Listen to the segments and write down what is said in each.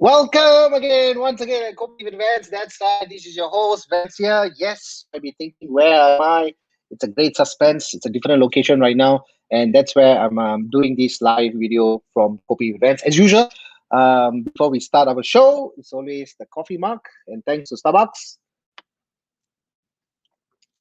Welcome again, once again, at Kopi With Vans. That's right. This is your host, Vans here. Yes, you might be thinking, where am I? It's a great suspense. It's a different location right now, and that's where I'm doing this live video from Kopi With Vans. As usual, before we start our show, it's always the coffee mug, and thanks to Starbucks.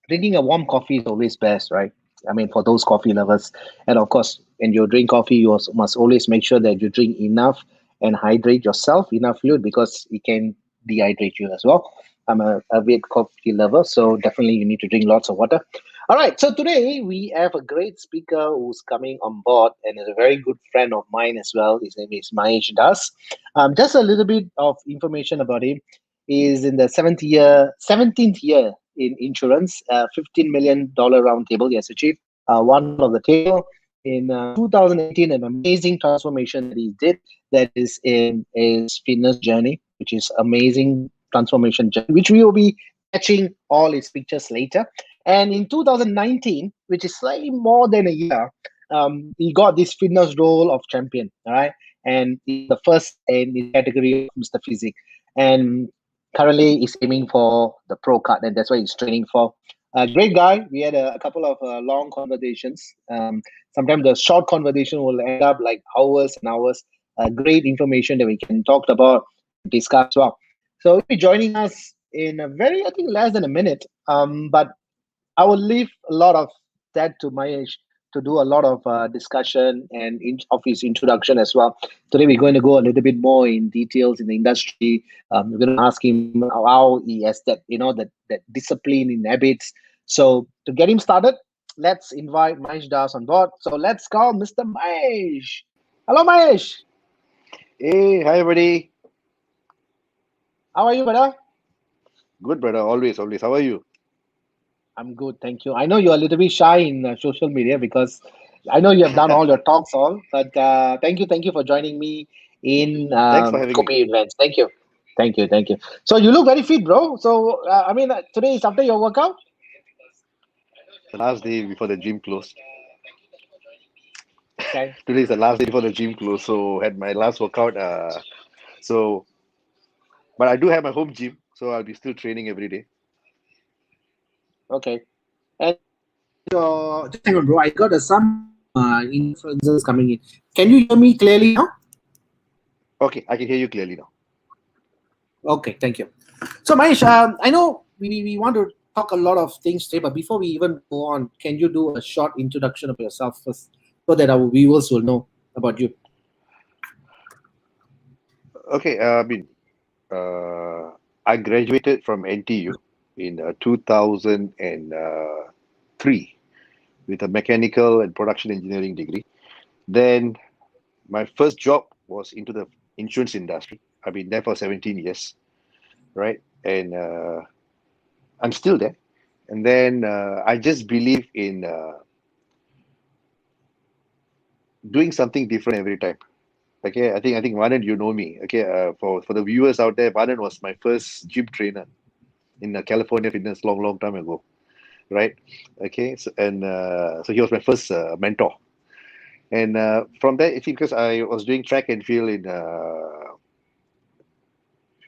Drinking a warm coffee is always best, right? I mean, for those coffee lovers. And of course, when you drink coffee, you also must always make sure that you drink enough and hydrate yourself, enough fluid, because it can dehydrate you as well. I'm a avid coffee lover, so definitely you need to drink lots of water. All right, so today we have a great speaker who's coming on board and is a very good friend of mine as well. His name is Mayesh Das. Just a little bit of information about him. He is in the 17th year in insurance, $15 million round table he has achieved. One of the table in 2018, an amazing transformation that he did, that is in his fitness journey, which is amazing transformation journey, which we will be catching all his pictures later. And in 2019, which is slightly more than a year, he got this fitness role of champion, all right? And he's the first in his category of Mr. Physique. And currently he's aiming for the pro card, and that's what he's training for. A great guy. We had a couple of long conversations. Sometimes the short conversation will end up like hours and hours. Great information that we can talk about, discuss as well. So he'll be joining us in a very, I think, less than a minute. But I will leave a lot of that to Mayesh to do a lot of discussion and of his introduction as well. Today we're going to go a little bit more in details in the industry. We're going to ask him how he has that discipline in habits. So to get him started, let's invite Mayesh Das on board. So let's call Mr. Mayesh. Hello, Mayesh. Hey, hi everybody. How are you, brother? Good, brother. Always, always. How are you? I'm good, thank you. I know you're a little bit shy in social media because I know you have done all your talks but thank you for joining me in Thanks for having me. Kopi Events. Thank you. So you look very fit, bro. So today is after your workout. The last day before the gym closed. Okay. Today is the last day before the gym closed, so had my last workout. But I do have my home gym, so I'll be still training every day. Okay. And just hang on, bro. I got some influences coming in. Can you hear me clearly now? Okay, I can hear you clearly now. Okay, thank you. So, Mahesh, I know we want to talk a lot of things today, but before we even go on, can you do a short introduction of yourself first so that our viewers will know about you? Okay, I graduated from NTU in 2003 with a mechanical and production engineering degree. Then my first job was into the insurance industry. I've been there for 17 years, right? And I'm still there. And then I just believe in doing something different every time. Okay, I think Vanan, you know me. Okay, for the viewers out there, Vanan was my first gym trainer in California Fitness long time ago. right? Okay, so, and so he was my first mentor. And from there, it's because I was doing track and field in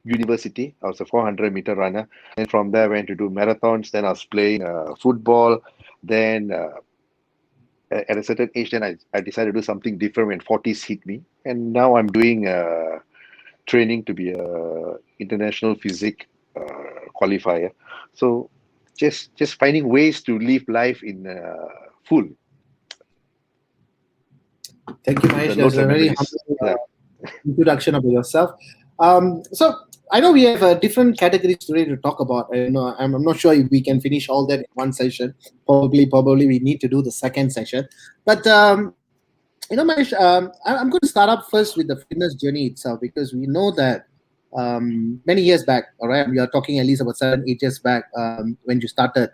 university. I was a 400-meter runner. And from there, I went to do marathons. Then I was playing football. Then at a certain age, then I decided to do something different when 40s hit me. And now I'm doing training to be a international physique qualifier. So just finding ways to live life in full Thank you, with the Mahesh. That's loads a of very memories. humble Yeah. introduction of yourself. So I know we have different categories today to talk about. And I'm not sure if we can finish all that in one session. Probably we need to do the second session. But Mahesh, I'm going to start up first with the fitness journey itself because we know that many years back, all right, we are talking at least about 7, 8 years back when you started.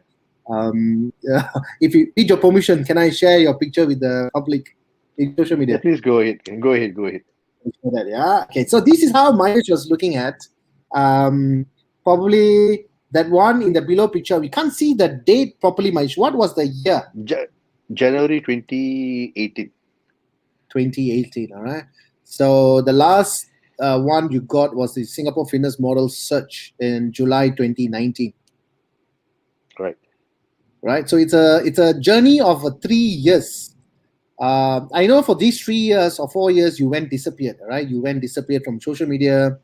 If you need your permission, can I share your picture with the public in social Yeah, media? please go ahead. Go ahead. Go ahead. Before that, yeah. Okay, so this is how Mahesh was looking at. Probably that one in the below picture. We can't see the date properly, Mahesh. What was the year? Ja- January 2018. 2018. All right. So the last one you got was the Singapore Fitness Model Search in July 2019. Right. Right. So it's a journey of 3 years. I know for these 3 years or 4 years you went disappeared. Right. You went disappeared from social media.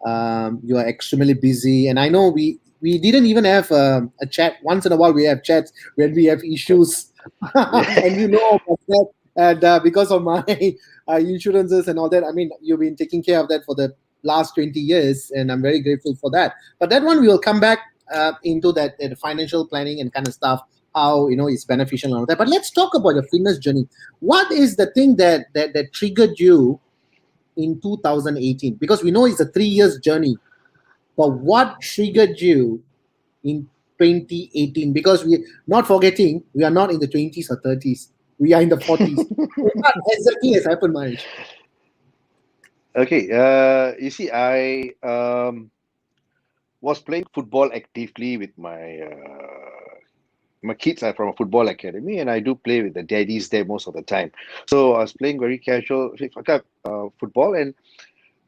You are extremely busy, and I know we didn't even have a chat. Once in a while we have chats when we have Correct. issues, Yeah. and you know about that. And because of my insurances and all that, I mean, you've been taking care of that for the last 20 years, and I'm very grateful for that. But that one we will come back into that financial planning and kind of stuff, how it's beneficial and all that. But let's talk about your fitness journey. What is the thing that triggered you in 2018? Because we know it's a 3 years journey, but what triggered you in 2018? Because we not forgetting, we are not in the 20s or 30s. We are in the 40s. What exactly has happened, Mahesh? Okay. You see, I was playing football actively with my kids are from a football academy, and I do play with the daddies there most of the time. So I was playing very casual football, and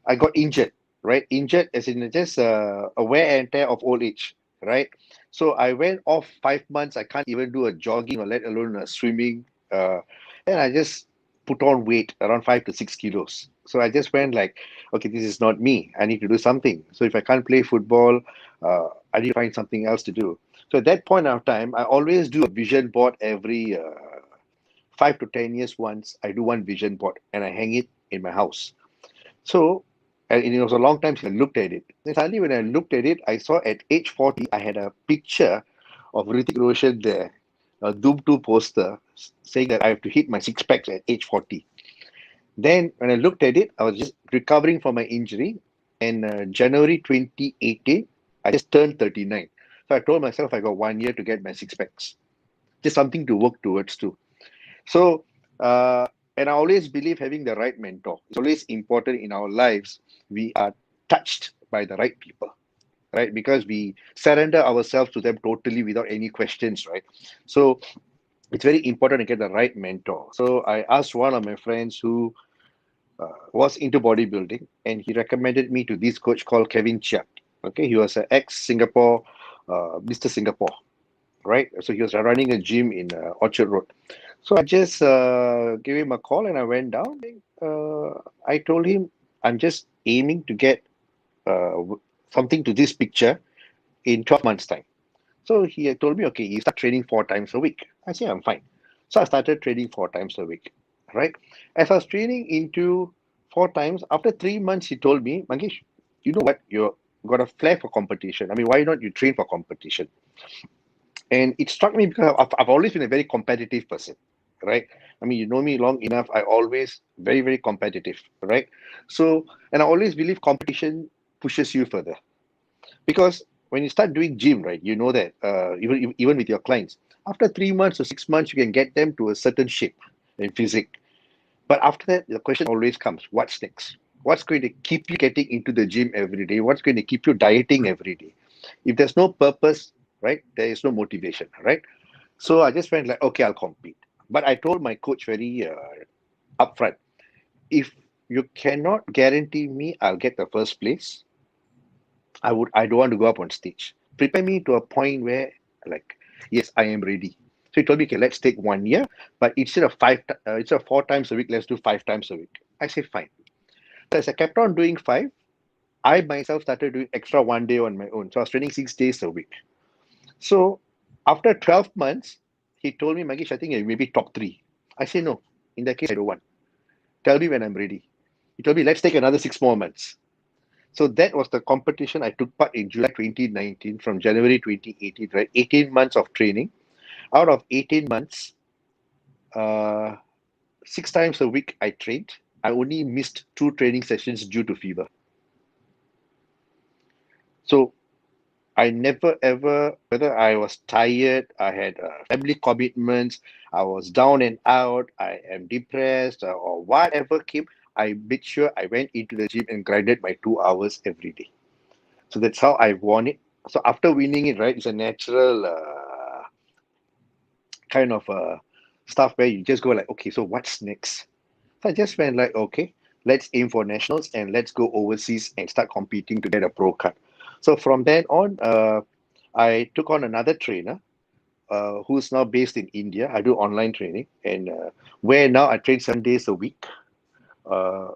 I got injured. Right, injured as in just a wear and tear of old age. Right, so I went off 5 months. I can't even do a jogging or let alone a swimming. Uh, and I just put on weight around 5 to 6 kilos. So I just went like, okay, this is not me. I need to do something. So if I can't play football, I need to find something else to do. So at that point of time, I always do a vision board every 5 to 10 years once. I do one vision board and I hang it in my house. So, and it was a long time since I looked at it. Then suddenly, when I looked at it, I saw at age 40, I had a picture of Hrithik Roshan there, a Doom 2 poster saying that I have to hit my six packs at age 40. Then, when I looked at it, I was just recovering from my injury. And January 2018, I just turned 39. So I told myself I got 1 year to get my six packs. Just something to work towards too. So, and I always believe having the right mentor is always important in our lives. We are touched by the right people, right? Because we surrender ourselves to them totally without any questions, right? So it's very important to get the right mentor. So I asked one of my friends who was into bodybuilding, and he recommended me to this coach called Kevin Chiat. Okay, he was an ex-Singapore, Mr. Singapore, right? So he was running a gym in Orchard Road. So I just gave him a call and I went down. I told him I'm just aiming to get something to this picture in 12 months' time. So he had told me, okay, you start training 4 times a week. I said, I'm fine. So I started training 4 times a week, right? As I was training into 4 times, after 3 months, he told me, Mangesh, you know what? You've got a flair for competition. I mean, why not you train for competition? And it struck me because I've always been a very competitive person, right? I mean, you know me long enough. I always very, very competitive, right? So, and I always believe competition pushes you further because when you start doing gym, right, you know that even with your clients, after 3 months or 6 months, you can get them to a certain shape and physique. But after that, the question always comes: what's next? What's going to keep you getting into the gym every day? What's going to keep you dieting every day? If there's no purpose, right? There is no motivation, right? So I just went like, okay, I'll compete. But I told my coach very upfront, if you cannot guarantee me I'll get the first place, I don't want to go up on stage. Prepare me to a point where, like, yes, I am ready. So he told me, okay, let's take 1 year, but instead of 4 times a week, let's do 5 times a week. I said fine. So as I kept on doing five, I myself started doing extra 1 day on my own. So I was training 6 days a week. So after 12 months, he told me, Magish, I think you maybe top three. I say no. In that case, I don't want. Tell me when I'm ready. He told me, let's take another 6 more months. So that was the competition I took part in July 2019 from January 2018, right? 18 months of training. Out of 18 months, uh, 6 times a week I trained. I only missed 2 training sessions due to fever. So I never ever, whether I was tired, I had family commitments, I was down and out, I am depressed, or whatever came, I made sure I went into the gym and grinded my 2 hours every day. So that's how I won it. So after winning it, right, it's a natural kind of stuff where you just go like, okay, so what's next? So I just went like, okay, let's aim for nationals and let's go overseas and start competing to get a pro card. So from then on, I took on another trainer who's now based in India. I do online training, and where now I train 7 days a week, uh,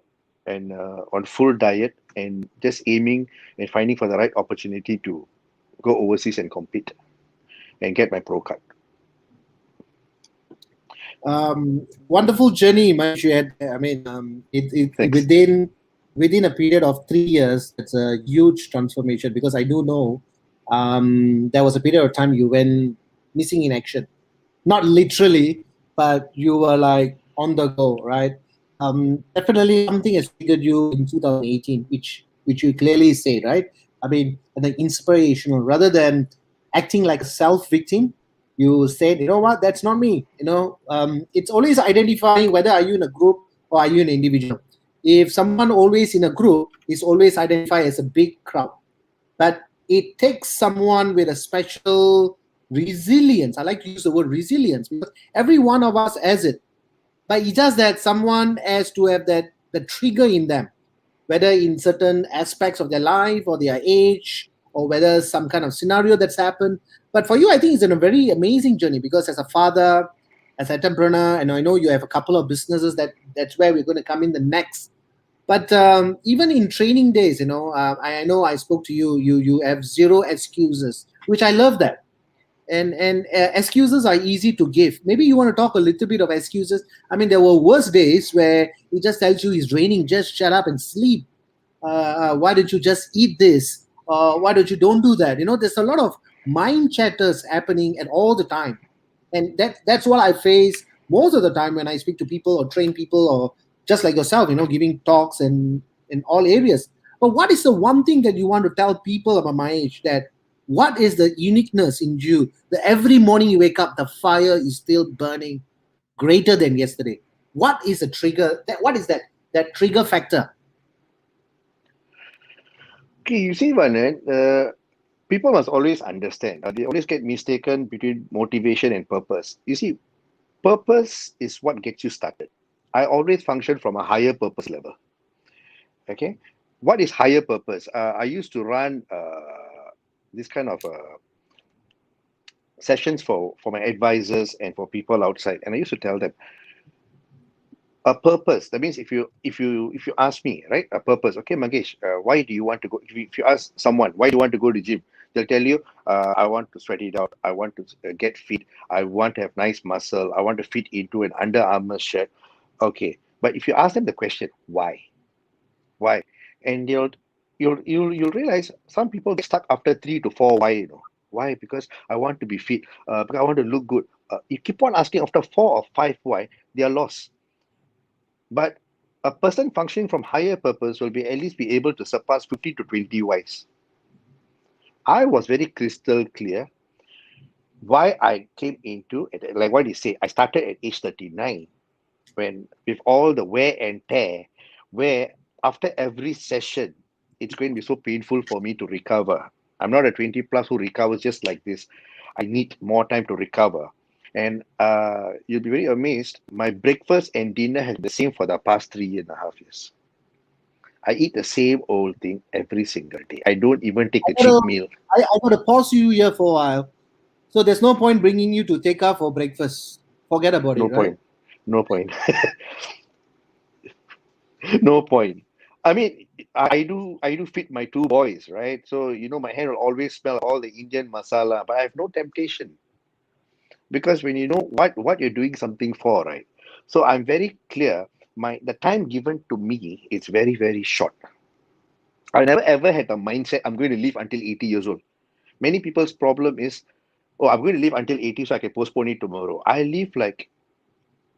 and on full diet, and just aiming and finding for the right opportunity to go overseas and compete and get my pro card. Wonderful journey, Mahesh, you had there. I mean, Thanks. within a period of 3 years, that's a huge transformation because I do know there was a period of time you went missing in action, not literally, but you were like on the go, right? Definitely something has triggered you in 2018, which you clearly say, right? I mean, the inspirational rather than acting like a self victim. You said, you know what, that's not me. It's always identifying whether are you in a group or are you an individual. If someone always in a group is always identified as a big crowd, but it takes someone with a special resilience. I like to use the word resilience because every one of us has it, but it's just that someone has to have that the trigger in them, whether in certain aspects of their life or their age, or whether some kind of scenario that's happened. But for you, I think it's a very amazing journey because as a father, as an entrepreneur, and I know you have a couple of businesses that's where we're going to come in the next. But even in training days, I know I spoke to you. You have zero excuses, which I love that. And excuses are easy to give. Maybe you want to talk a little bit of excuses. I mean, there were worse days where he just tells you it's raining, just shut up and sleep. Why don't you just eat this? Why don't do that? There's a lot of mind chatters happening at all the time, and that's what I face most of the time when I speak to people or train people or just like yourself, giving talks and in all areas. But what is the one thing that you want to tell people about my age, that what is the uniqueness in you that every morning you wake up, the fire is still burning greater than yesterday? What is the trigger? What is that trigger factor? Okay, you see, Vanan, people must always understand. They always get mistaken between motivation and purpose. You see, purpose is what gets you started. I always function from a higher purpose level. Okay, what is higher purpose? I used to run this kind of sessions for my advisors and for people outside, and I used to tell them a purpose. That means if you ask me, right, a purpose. Okay, Mangesh, why do you want to go? If you ask someone why do you want to go to gym, they'll tell you, I want to sweat it out. I want to get fit. I want to have nice muscle. I want to fit into an Under Armour shirt. Okay, but if you ask them the question why, and you'll realize some people get stuck after 3 to 4 why. Why? Because I want to be fit. Because I want to look good. You keep on asking after 4 or 5 why, they are lost. But a person functioning from higher purpose will be at least be able to surpass 50 to 20 whys. I was very crystal clear why I came into it. Like what you say, I started at age 39 when with all the wear and tear, where after every session, it's going to be so painful for me to recover. I'm not a 20 plus who recovers just like this. I need more time to recover. And you'll be very amazed. My breakfast and dinner has been the same for the past 3.5 years. I eat the same old thing every single day. I don't even take I a cheat gotta, meal. I gotta pause you here for a while. So there's no point bringing you to take off for breakfast. Forget about No it, right? point. No point. No point. I mean, I do feed my two boys, right? So my hand will always smell all the Indian masala, but I have no temptation because when you know what you're doing something for, right? So I'm very clear. The time given to me is very very short. I never ever had a mindset I'm going to live until 80 years old. Many people's problem is, oh, I'm going to live until 80 so I can postpone it tomorrow. I live like,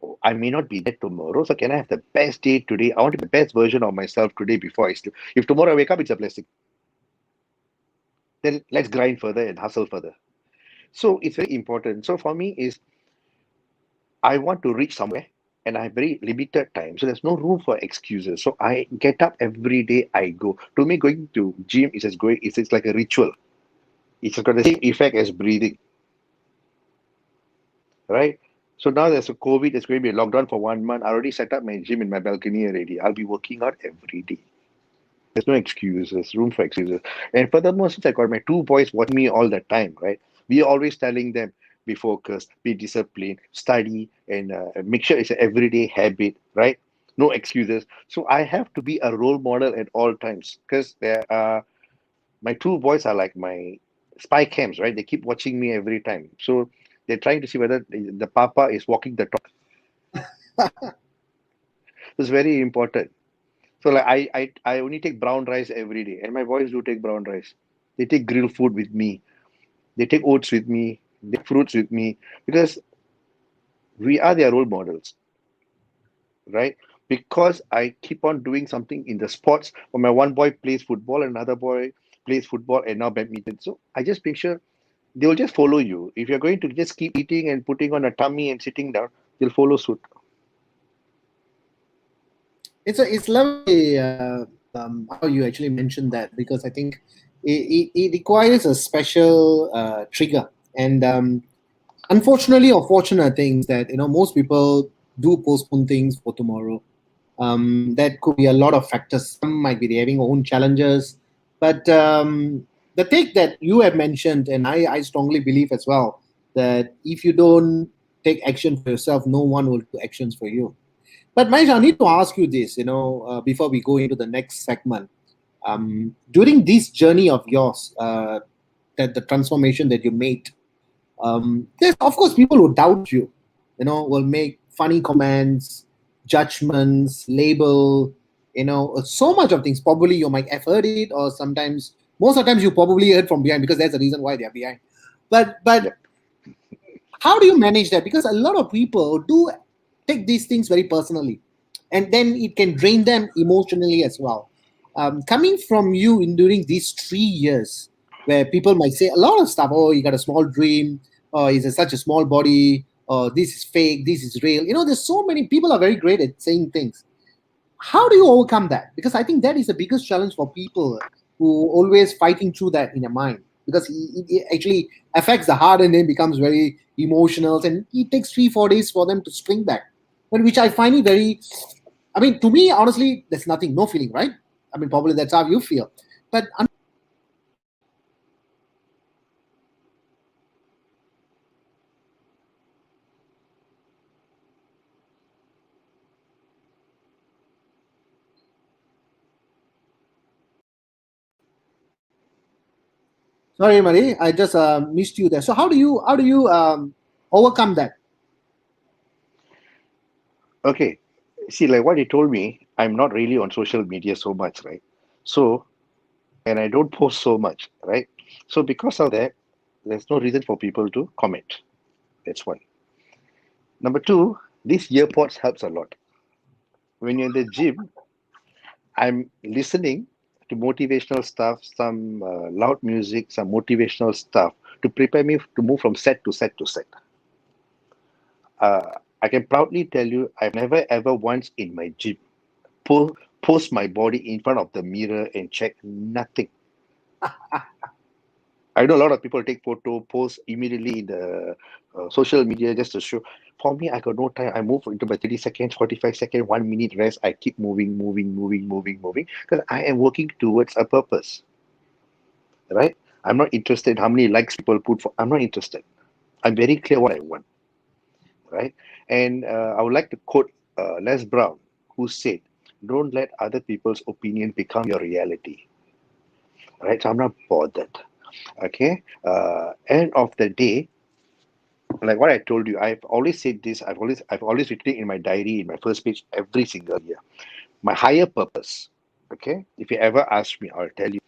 oh, I may not be there tomorrow, so can I have the best day today? I want to be the best version of myself today before I sleep. If tomorrow I wake up, it's a blessing. Then let's grind further and hustle further. So it's very important. So for me is I want to reach somewhere and I have very limited time. So there's no room for excuses. So I get up every day, I go. To me, going to gym is as going, it's like a ritual. It's got the same effect as breathing, right? So now there's a COVID, there's going to be a lockdown for 1 month. I already set up my gym in my balcony already. I'll be working out every day. There's no excuses, room for excuses. And furthermore, since I got my two boys watching me all the time, right? We are always telling them, be focused, be disciplined, study, and make sure it's an everyday habit, right? No excuses. So I have to be a role model at all times because my two boys are like my spy cams, right? They keep watching me every time. So they're trying to see whether the papa is walking the talk. It's very important. So like I only take brown rice every day, and my boys do take brown rice. They take grilled food with me. They take oats with me. They take fruits with me because we are their role models, right? Because I keep on doing something in the sports. When my one boy plays football, another boy plays football, and now badminton. So I just make sure they will just follow you. If you're going to just keep eating and putting on a tummy and sitting down, they'll follow suit. It's lovely how you actually mentioned that because I think it requires a special trigger and unfortunately or fortunate things that most people do postpone things for tomorrow. That could be a lot of factors. Some might be having own challenges, but the take that you have mentioned, and I strongly believe as well, that if you don't take action for yourself, no one will do actions for you. But Mahesh, I need to ask you this, before we go into the next segment. During this journey of yours, that the transformation that you made, there's of course people who doubt you, will make funny comments, judgments, label, so much of things. Probably you might have heard it, or sometimes, most of the times, you probably heard from behind because that's the reason why they're behind. But Yep. how do you manage that? Because a lot of people do take these things very personally, and then it can drain them emotionally as well. Coming from you in during these 3 years, where people might say a lot of stuff. Oh, you got a small dream. Oh, he's such a small body. Oh, this is fake. This is real. There's so many people are very great at saying things. How do you overcome that? Because I think that is the biggest challenge for people who always fighting through that in their mind, because it actually affects the heart and then becomes very emotional, and it takes 3 4 days for them to spring back. But which I find it very, I mean, to me honestly, there's nothing, no feeling, right? I mean, probably that's how you feel. But sorry, Marie, I just missed you there. So how do you overcome that? Okay. See, like what you told me, I'm not really on social media so much, right? So, and I don't post so much, right? So because of that, there's no reason for people to comment. That's one. Number two, these earpods helps a lot. When you're in the gym, I'm listening to motivational stuff, some loud music, some motivational stuff to prepare me to move from set to set to set. I can proudly tell you, I've never ever once in my gym post my body in front of the mirror and check nothing. I know a lot of people take photo, post immediately in the social media just to show. For me, I got no time. I move into my 30 seconds, 45 seconds, 1 minute rest. I keep moving, moving, moving, moving, moving because I am working towards a purpose, right? I'm not interested how many likes people put for. I'm not interested. I'm very clear what I want, right? And I would like to quote Les Brown, who said, "Don't let other people's opinion become your reality." Right? So I'm not bothered. Okay. End of the day, like what I told you, I've always said this. I've always written it in my diary, in my first page, every single year. My higher purpose. Okay. If you ever ask me, I'll tell you.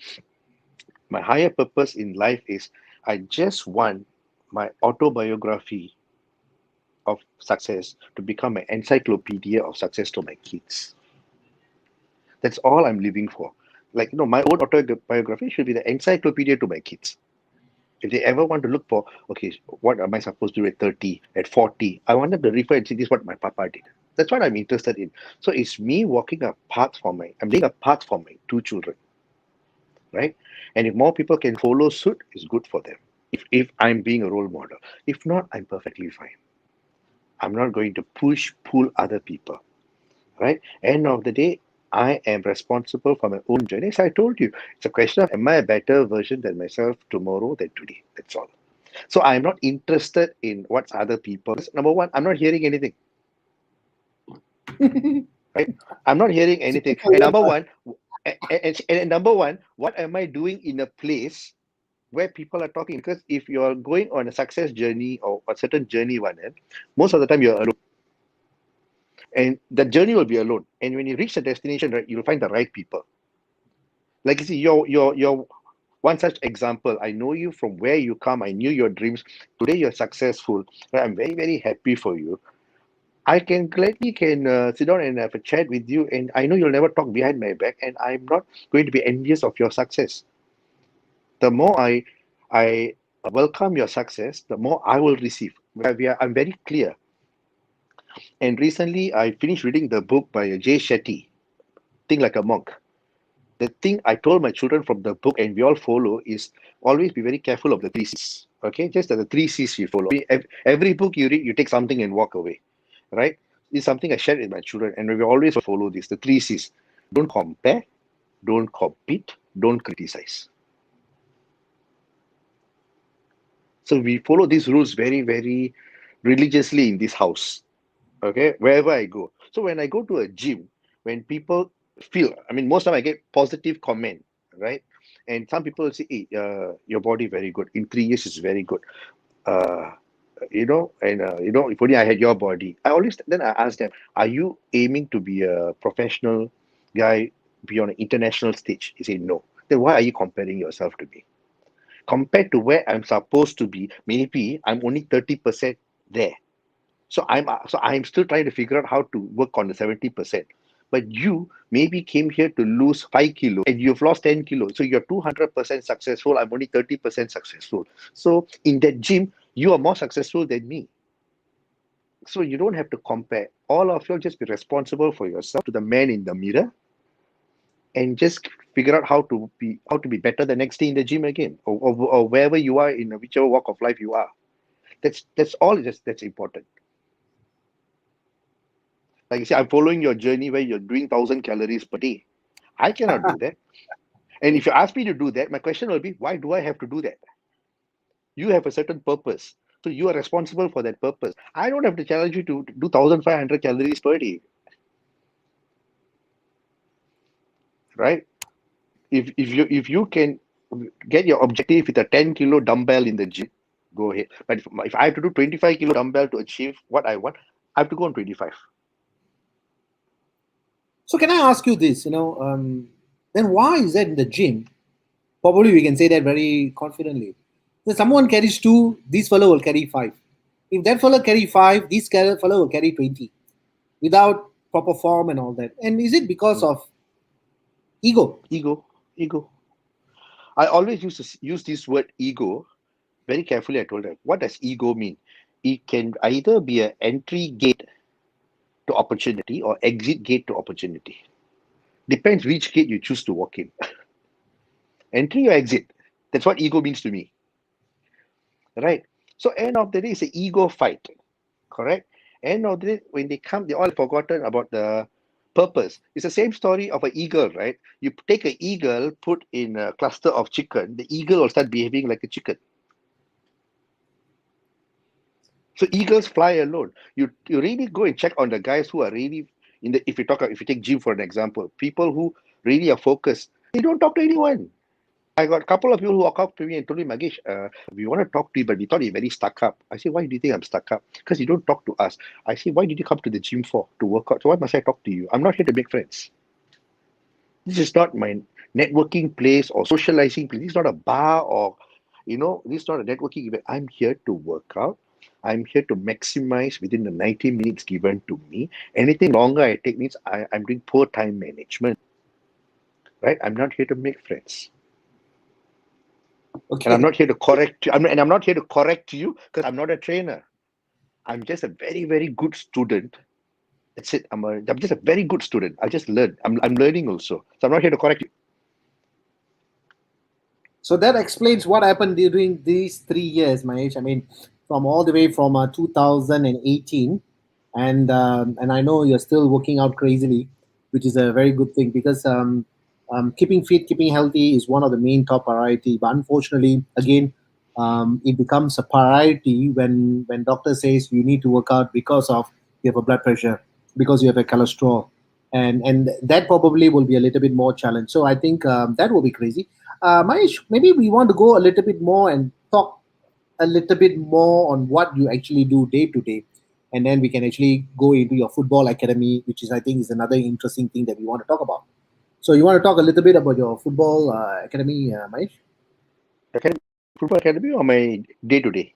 My higher purpose in life is I just want my autobiography of success to become an encyclopedia of success to my kids. That's all I'm living for. Like, my own autobiography should be the encyclopedia to my kids. If they ever want to look for, okay, what am I supposed to do at 30, at 40? I want them to refer and see this is what my papa did. That's what I'm interested in. So it's me walking a path for I'm laying a path for my two children, right? And if more people can follow suit, it's good for them. If I'm being a role model. If not, I'm perfectly fine. I'm not going to pull other people, right? End of the day, I am responsible for my own journey. So I told you, it's a question of am I a better version than myself tomorrow than today? That's all. So I'm not interested in what's other people's. Number one, I'm not hearing anything, right? I'm not hearing So anything. for And you, number one, and number one, what am I doing in a place where people are talking? Because if you're going on a success journey or a certain journey, most of the time you're alone. And the journey will be alone. And when you reach the destination, right, you'll find the right people. Like you see, you're one such example. I know you from where you come. I knew your dreams. Today you're successful. Right? I'm very, very happy for you. I can gladly can sit down and have a chat with you, and I know you'll never talk behind my back, and I'm not going to be envious of your success. The more I welcome your success, the more I will receive. I'm very clear. And recently, I finished reading the book by Jay Shetty, Think Like a Monk. The thing I told my children from the book, and we all follow, is always be very careful of the three C's. Okay, just the three C's you follow. Every book you read, you take something and walk away, right? It's something I shared with my children, and we always follow this. The three C's: don't compare, don't compete, don't criticize. So we follow these rules very, very religiously in this house. Okay, wherever I go. So when I go to a gym, when people feel, I mean, most time I get positive comment, right? And some people say, hey, your body very good. In 3 years, it's very good. Uh, if only I had your body. Then I ask them, are you aiming to be a professional guy, be on an international stage? He say no. Then why are you comparing yourself to me? Compared to where I'm supposed to be, maybe I'm only 30% there. So I'm still trying to figure out how to work on the 70%. But you maybe came here to lose 5 kilos and you've lost 10 kilos. So you're 200% successful. I'm only 30% successful. So in that gym, you are more successful than me. So you don't have to compare. All of you just be responsible for yourself to the man in the mirror and just figure out how to be better the next day in the gym again, or wherever you are in whichever walk of life you are. That's all that's important. Like you say, I'm following your journey where you're doing 1,000 calories per day. I cannot do that. And if you ask me to do that, my question will be, why do I have to do that? You have a certain purpose. So you are responsible for that purpose. I don't have to challenge you to do 1,500 calories per day, right? If you can get your objective with a 10 kilo dumbbell in the gym, go ahead. But if I have to do 25 kilo dumbbell to achieve what I want, I have to go on 25. so can I ask you this? Then why is that in the gym? Probably we can say that very confidently. If someone carries two, this fellow will carry five. If that fellow carry five, this fellow will carry 20 without proper form and all that. And is it because Mm. of ego? Ego. I always use this word ego very carefully. I told her, what does ego mean? It can either be an entry gate to opportunity or exit gate to opportunity. Depends which gate you choose to walk in. Entry or exit. That's what ego means to me. right? So end of the day, it's an ego fight, correct? End of the day, when they come, they all forgotten about the purpose. It's the same story of an eagle, right? You take an eagle, put in a cluster of chicken, the eagle will start behaving like a chicken. So eagles fly alone. You really go and check on the guys who are really in the, if you take gym for an example, people who really are focused, they don't talk to anyone. I got a couple of people who walk up to me and told me, Magesh, we want to talk to you, but we thought you're very stuck up. I say, why do you think I'm stuck up? Because you don't talk to us. I say, why did you come to the gym for? To work out. So why must I talk to you? I'm not here to make friends. This is not my networking place or socializing place. This is not a bar or, this is not a networking event. I'm here to work out. I'm here to maximize within the 90 minutes given to me. Anything longer I take means I'm doing poor time management, right? I'm not here to make friends. And I'm Okay. not here to correct you. I'm not here to correct you because I'm not a trainer. I'm just a very, very good student. That's it. I'm just a very good student. I just learn. I'm learning also. So I'm not here to correct you. So that explains what happened during these 3 years, Mahesh. I mean, from all the way from 2018, and I know you're still working out crazily, which is a very good thing because keeping fit, keeping healthy is one of the main top priority. But unfortunately, again, it becomes a priority when doctor says you need to work out because of you have a blood pressure, because you have a cholesterol, and that probably will be a little bit more challenge. So I think that will be crazy. Mahesh, maybe we want to go a little bit more and talk a little bit more on what you actually do day to day, and then we can actually go into your football academy, which is I think is another interesting thing that we want to talk about. So you want to talk a little bit about your football academy, Mahesh? Academy, football academy or my day to day?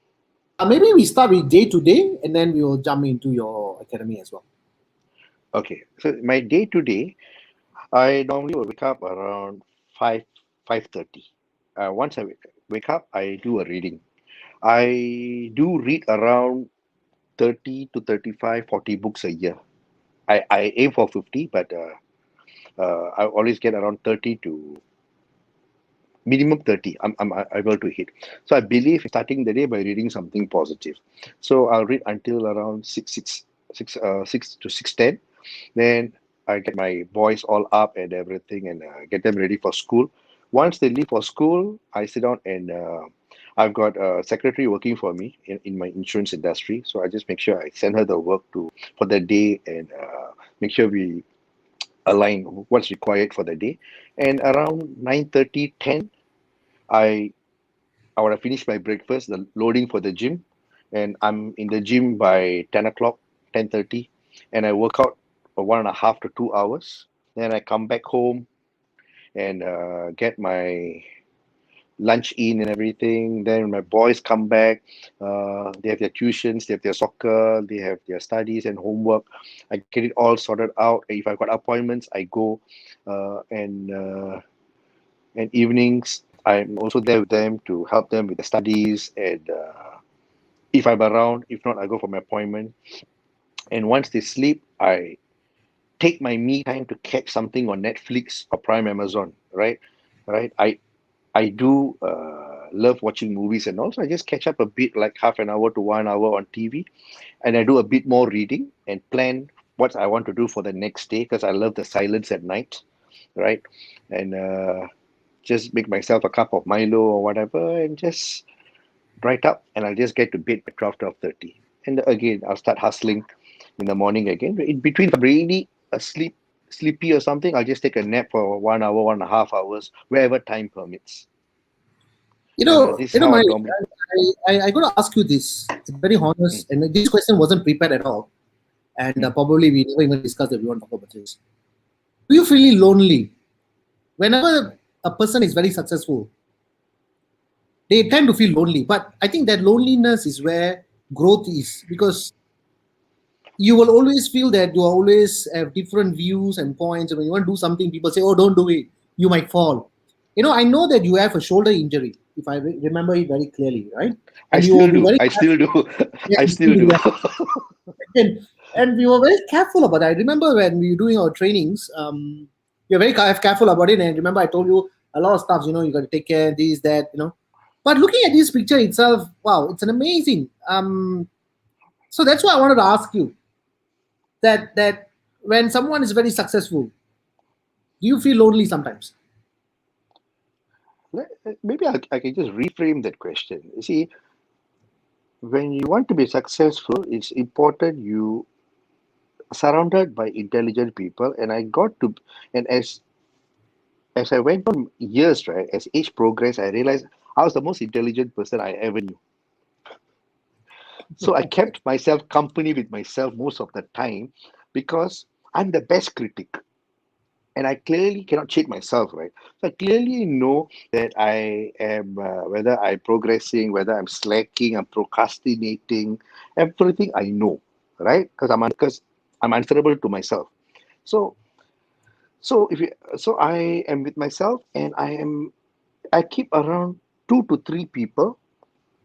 Maybe we start with day to day, and then we will jump into your academy as well. Okay. So my day to day, I normally will wake up around 5:30. Once I wake up, I do a reading. I do read around 30 to 35, 40 books a year. I aim for 50, but I always get around 30 to minimum 30. I'm able to hit. So I believe in starting the day by reading something positive. So I'll read until around 6 to 6:10. Then I get my boys all up and everything and get them ready for school. Once they leave for school, I sit down and I've got a secretary working for me in my insurance industry. So I just make sure I send her the work for the day and make sure we align what's required for the day. And around 9:30, 10, I I would have finished my breakfast, the loading for the gym, and I'm in the gym by 10 o'clock, 10:30, and I work out for 1.5 to 2 hours. Then I come back home and get my lunch in and everything. Then my boys come back, they have their tuitions, they have their soccer, they have their studies and homework. I get it all sorted out. If I've got appointments, I go, and evenings I'm also there with them to help them with the studies and if I'm around. If not, I go for my appointment. And once they sleep, I take my me time to catch something on Netflix or Prime Amazon. Right. I do love watching movies, and also I just catch up a bit, like half an hour to 1 hour on TV, and I do a bit more reading and plan what I want to do for the next day because I love the silence at night. Right. And just make myself a cup of Milo or whatever, and just bright up, and I'll just get to bed by 12:30. And again, I'll start hustling in the morning again. In between, if I'm really sleepy or something, I'll just take a nap for 1 hour, 1.5 hours, wherever time permits. And this is how I Mahesh, normally. I got to ask you this. It's very Mm, honest, and this question wasn't prepared at all, and mm. probably we never even discussed that we want to talk about this. Do you feel lonely whenever a person is very successful? They tend to feel lonely, but I think that loneliness is where growth is because you will always feel that you always have different views and points. And when you want to do something, people say, "Oh, don't do it. You might fall." I know that you have a shoulder injury, if I remember it very clearly, right? I And you will still be do. very I still do. yeah, I you still still do do. that. And we were very careful about that. I remember when we were doing our trainings, we were very careful about it. And remember, I told you a lot of stuff. You got to take care, this, that. But looking at this picture itself, wow, it's an amazing. So that's why I wanted to ask you that when someone is very successful, do you feel lonely sometimes? Maybe I can just reframe that question. You see, when you want to be successful, it's important you surrounded by intelligent people. And I got to, and as I went on years, right, as age progressed, I realized I was the most intelligent person I ever knew. So I kept myself company with myself most of the time because I'm the best critic. And I clearly cannot cheat myself, right? So I clearly know that I am, whether I'm progressing, whether I'm slacking, I'm procrastinating, everything I know, right? Because I'm answerable to myself. So so I am with myself, and I keep around 2 to 3 people,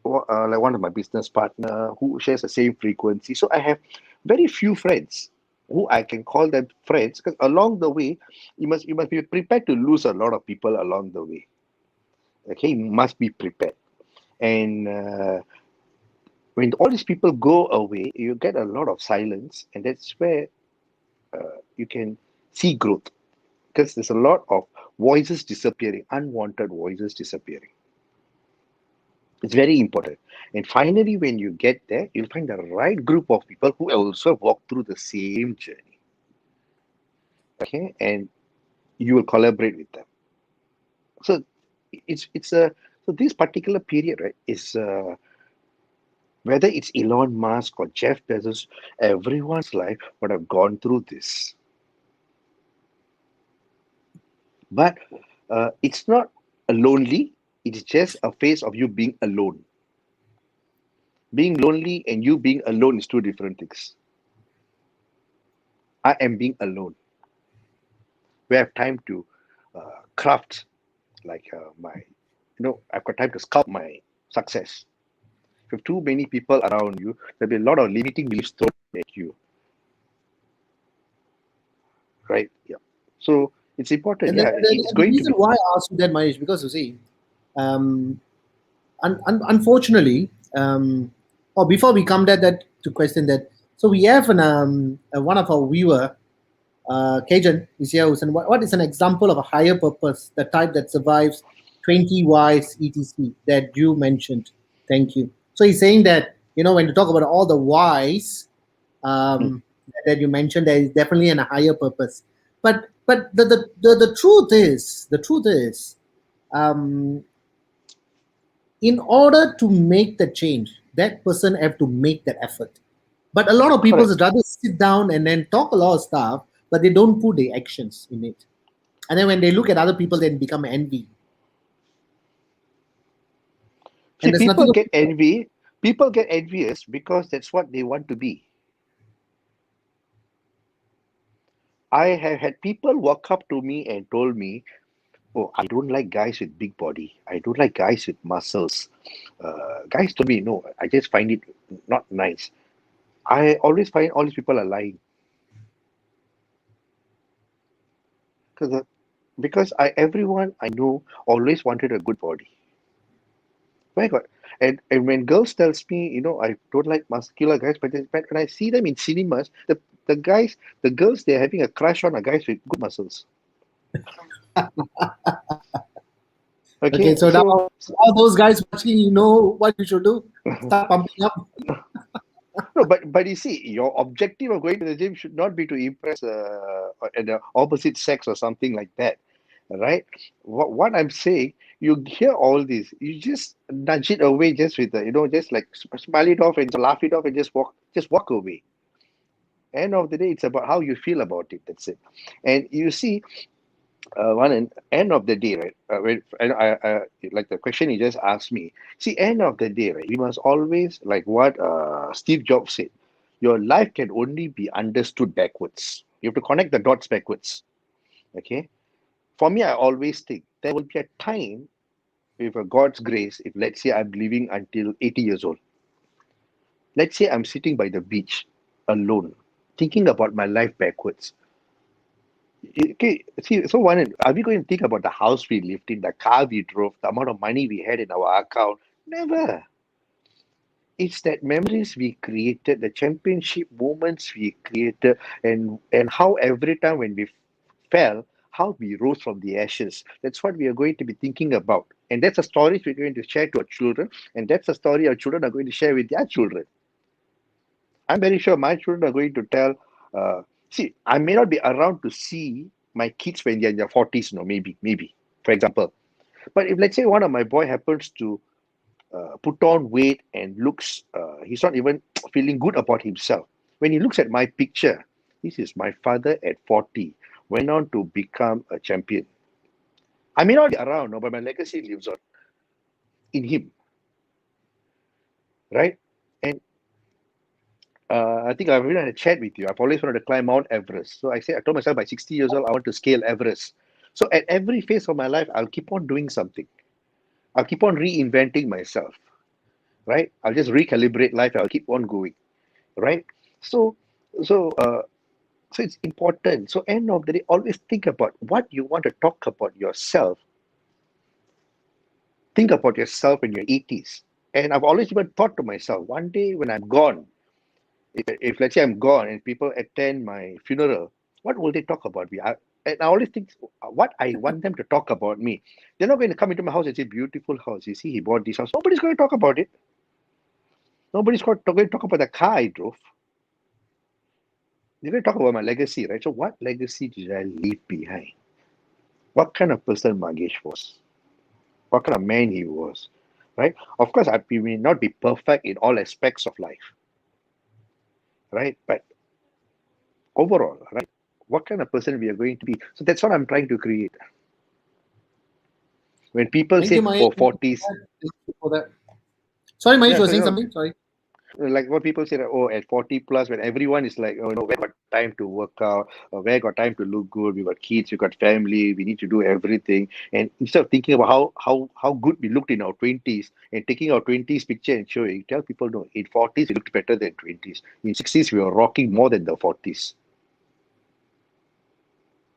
like one of my business partner who shares the same frequency. So I have very few friends who I can call them friends, because along the way, you must be prepared to lose a lot of people along the way. Okay, you must be prepared. And when all these people go away, you get a lot of silence, and that's where you can see growth, because there's a lot of voices disappearing, unwanted voices disappearing. It's very important. And finally, when you get there, you'll find the right group of people who also walk through the same journey. Okay, and you will collaborate with them. So it's a so this particular period, right, is whether it's Elon Musk or Jeff Bezos, everyone's life would have gone through this. But it's not a lonely. It's just a phase of you being alone. Being lonely and you being alone is two different things. I am being alone. We have time to craft, like I've got time to sculpt my success. If you have too many people around you, there'll be a lot of limiting beliefs thrown at you, right? Yeah. So it's important. And the, Yeah, it's the, the going to reason be. why I asked you that, Manish, because you see, um, unfortunately, or before we come that to question that, so we have one of our viewer, Cajun is here, who's what is an example of a higher purpose, the type that survives 20 Ys etc. that you mentioned. Thank you. So he's saying that, when you talk about all the Ys Hmm. that you mentioned, there is definitely a higher purpose. But the truth is, um, in order to make the change, that person have to make that effort. But a lot of people Correct. would rather sit down and then talk a lot of stuff, but they don't put the actions in it. And then when they look at other people, then become envy. See, And there's nothing. People get envious because that's what they want to be. I have had people walk up to me and told me, "Oh, I don't like guys with big body. I don't like guys with muscles." Guys told me, "No, I just find it not nice." I always find all these people are lying, because I everyone I know always wanted a good body. My God. And when girls tells me, I don't like muscular guys, but when I see them in cinemas, the girls, they're having a crush on a guys with good muscles. Okay, Okay, so now so all those guys watching, you know what you should do? Start pumping up. no, but you see, your objective of going to the gym should not be to impress the opposite sex or something like that, right? What I'm saying, you hear all this, you just nudge it away, just with the, just like smile it off and laugh it off and just walk away. End of the day, it's about how you feel about it. That's it. And you see, one and end of the day, right? And like the question you just asked me. See, end of the day, right? We must always, like what Steve Jobs said, your life can only be understood backwards. You have to connect the dots backwards. Okay. For me, I always think there will be a time, with a God's grace, if let's say I'm living until 80 years old. Let's say I'm sitting by the beach alone, thinking about my life backwards. Okay, see, so one, are we going to think about the house we lived in, the car we drove, the amount of money we had in our account? Never. It's that memories we created, the championship moments we created, and how every time when we fell, how we rose from the ashes. That's what we are going to be thinking about. And that's a story we're going to share to our children, and that's a story our children are going to share with their children. I'm very sure my children are going to tell. See, I may not be around to see my kids when they're in their 40s, no, maybe, for example. But if, let's say, one of my boy happens to put on weight and looks, he's not even feeling good about himself. When he looks at my picture, this is my father at 40, went on to become a champion. I may not be around, no, but my legacy lives on in him, right? And I think I've even had a chat with you. I've always wanted to climb Mount Everest. So I told myself by 60 years old, I want to scale Everest. So at every phase of my life, I'll keep on doing something. I'll keep on reinventing myself, right? I'll just recalibrate life. I'll keep on going, right? So, so, uh, so it's important. So end of the day, always think about what you want to talk about yourself. Think about yourself in your 80s. And I've always even thought to myself, one day when I'm gone, if let's say I'm gone and people attend my funeral, what will they talk about me? And I always think what I want them to talk about me. They're not going to come into my house and say, beautiful house. You see, he bought this house. Nobody's going to talk about it. Nobody's going to talk about the car I drove. They're going to talk about my legacy, right? So, what legacy did I leave behind? What kind of person Magesh was? What kind of man he was, right? Of course, we may not be perfect in all aspects of life, right? But overall, right? What kind of person we are going to be? So that's what I'm trying to create. When people Thank you, say, Mahesh. "Oh, 40s," Thank you for that. Sorry, Mahesh, yeah. you were So saying something? Sorry. like what people say, "Oh, at 40 plus," when everyone is like, "Oh, no, where got time to work out? Or where got time to look good? We got kids, we got family, we need to do everything." And instead of thinking about how good we looked in our 20s and taking our 20s picture and showing, tell people, no, in 40s we looked better than 20s. In 60s we were rocking more than the 40s,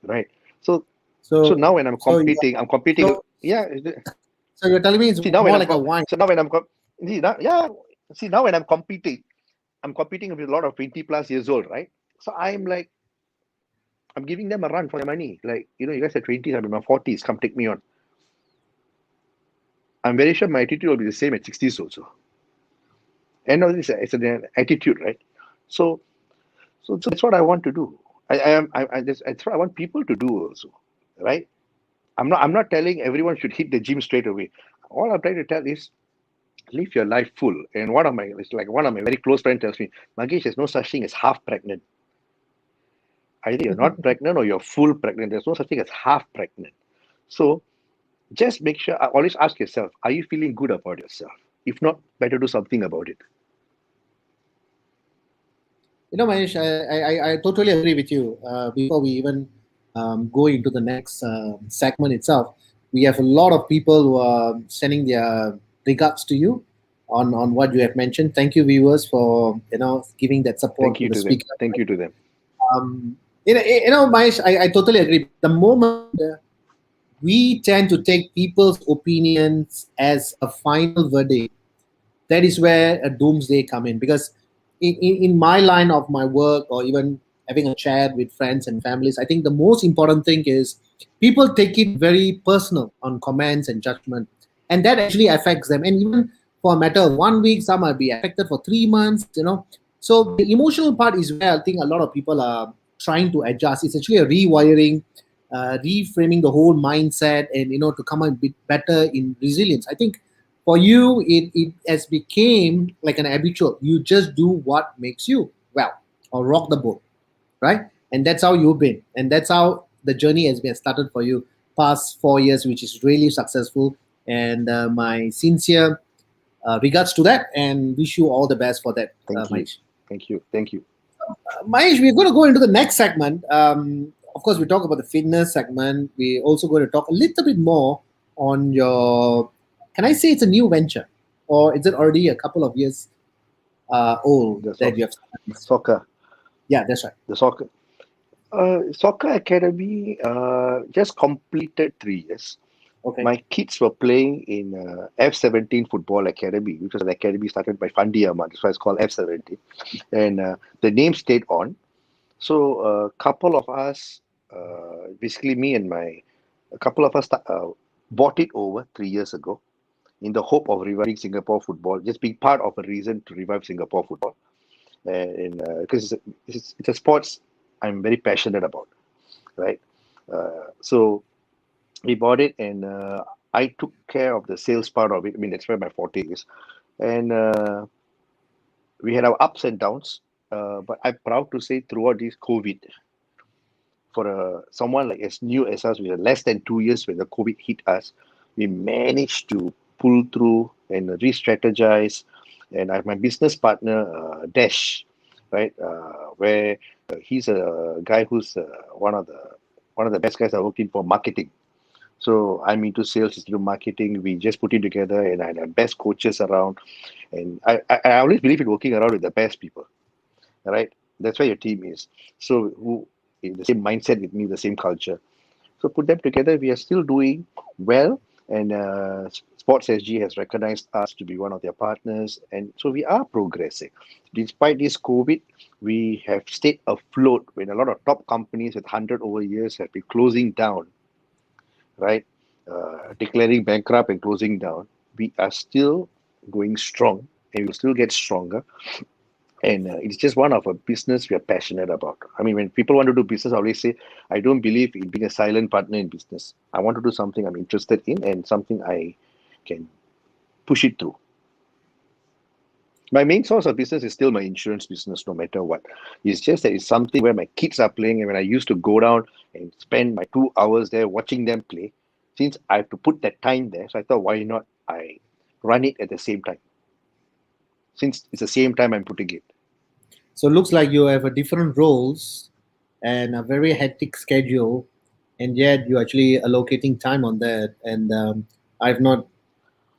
right? So so So, now when I'm so, competing, I'm competing. so, Yeah. so you're telling me it's See now when more I'm like a wine. so now when I'm see now, yeah. See now when I'm competing with a lot of 20 plus years old, right? So I'm like, I'm giving them a run for their money. Like, you guys are 20s, I'm in my 40s, come take me on. I'm very sure my attitude will be the same at 60s also. And all this, it's an attitude, right? So, so that's what I want to do. That's what I want people to do also, right? I'm not telling everyone should hit the gym straight away. All I'm trying to tell is live your life full. And one of my very close friends tells me, Magesh, there's no such thing as half pregnant. Either you're not pregnant or you're full pregnant. There's no such thing as half pregnant. So just make sure, always ask yourself, are you feeling good about yourself? If not, better do something about it. Mahesh, I totally agree with you. Before we even go into the next segment itself, we have a lot of people who are sending their regards to you on what you have mentioned. Thank you, viewers, for giving that support Thank to you the to them. speaker. Thank you to them. Mahesh, I totally agree. The moment we tend to take people's opinions as a final verdict, that is where a doomsday come in, because in my line of my work, or even having a chat with friends and families, I think the most important thing is people take it very personal on comments and judgment, and that actually affects them. And even for a matter of 1 week, some might be affected for 3 months. So the emotional part is where I think a lot of people are trying to adjust. It's actually a rewiring, reframing the whole mindset, and to come a bit better in resilience. I think for you, it has became like an habitual. You just do what makes you well, or rock the boat, right? And that's how you've been, and that's how the journey has been started for you past 4 years, which is really successful. And my sincere regards to that, and wish you all the best for that, Thank you. Mahesh. Thank you. Thank you. Mahesh, we're going to go into the next segment. Of course, we talk about the fitness segment. We're also going to talk a little bit more on your. Can I say it's a new venture, or is it already a couple of years old The that you have started this? soccer. Yeah, that's right. The soccer. Soccer academy just completed 3 years. Okay. My kids were playing in F17 Football Academy, which was an academy started by Fandi Ahmad. That's why it's called F17. And the name stayed on. So a couple of us, basically me and a couple of us bought it over 3 years ago in the hope of reviving Singapore football, just being part of a reason to revive Singapore football. And because it's a sports I'm very passionate about, right? So we bought it, and I took care of the sales part of it. I mean, that's where my forte is. And we had our ups and downs, but I'm proud to say throughout this COVID, for someone like as new as us, we had less than 2 years when the COVID hit us, we managed to pull through and re-strategize. And I have my business partner, Dash, right, where he's a guy who's one of the best guys I worked in for marketing. So I'm into sales, he's into marketing. We just put it together, and I had the best coaches around. And I always believe in working around with the best people, right? That's where your team is. So who in the same mindset with me, the same culture. So put them together, we are still doing well. And Sports SG has recognized us to be one of their partners. And so we are progressing. Despite this COVID, we have stayed afloat when a lot of top companies with 100 over years have been closing down, right? Declaring bankrupt and closing down. We are still going strong, and we'll still get stronger. And it's just one of a business we are passionate about. I mean, when people want to do business, I always say, I don't believe in being a silent partner in business. I want to do something I'm interested in and something I can push it through. My main source of business is still my insurance business, no matter what. It's just that it's something where my kids are playing, and when I used to go down and spend my 2 hours there watching them play, since I have to put that time there, so I thought, why not I run it at the same time? Since it's the same time I'm putting it. So it looks like you have a different roles and a very hectic schedule, and yet you're actually allocating time on that. And I've not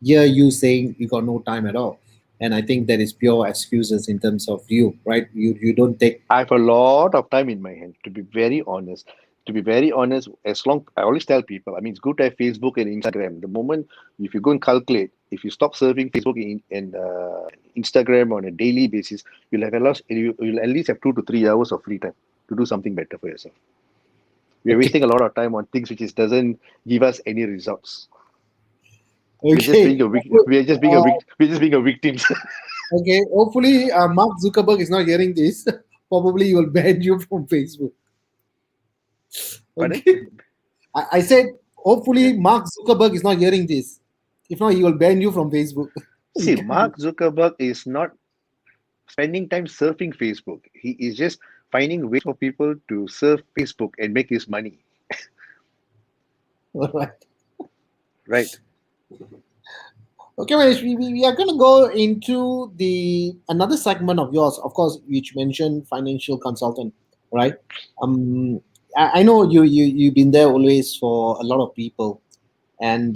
hear you saying you got no time at all. And I think that is pure excuses in terms of you, right? You don't take. I have a lot of time in my hand, to be very honest. To be very honest, as long I always tell people, I mean, it's good to have Facebook and Instagram. The moment if you go and calculate, if you stop surfing Facebook and Instagram on a daily basis, you'll at least have 2 to 3 hours of free time to do something better for yourself. We are Okay, wasting a lot of time on things which doesn't give us any results. We're just okay, being a we're just being a victim. okay. Hopefully, Mark Zuckerberg is not hearing this. Probably he will ban you from Facebook. Pardon? Okay, I said hopefully Mark Zuckerberg is not hearing this. If not, he will ban you from Facebook. You See, can. Mark Zuckerberg is not spending time surfing Facebook. He is just finding ways for people to surf Facebook and make his money, All right. right? Okay, Mahesh, we are going to go into the another segment of yours, of course, which mentioned financial consultant, right? Um, I know you've been there always for a lot of people, and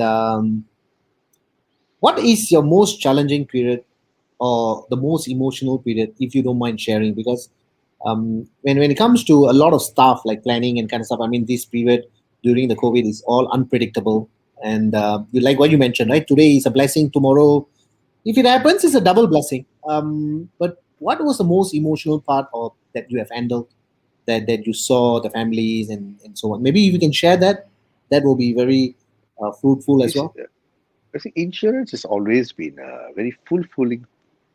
what is your most challenging period or the most emotional period, if you don't mind sharing? Because when it comes to a lot of stuff like planning and kind of stuff, I mean, this period during the COVID is all unpredictable. And you like what you mentioned, right? Today is a blessing, tomorrow, if it happens, it's a double blessing. But what was the most emotional part of that you have handled that you saw the families and so on? Maybe if you can share that, that will be very fruitful You as see, well. insurance has always been a very fulfilling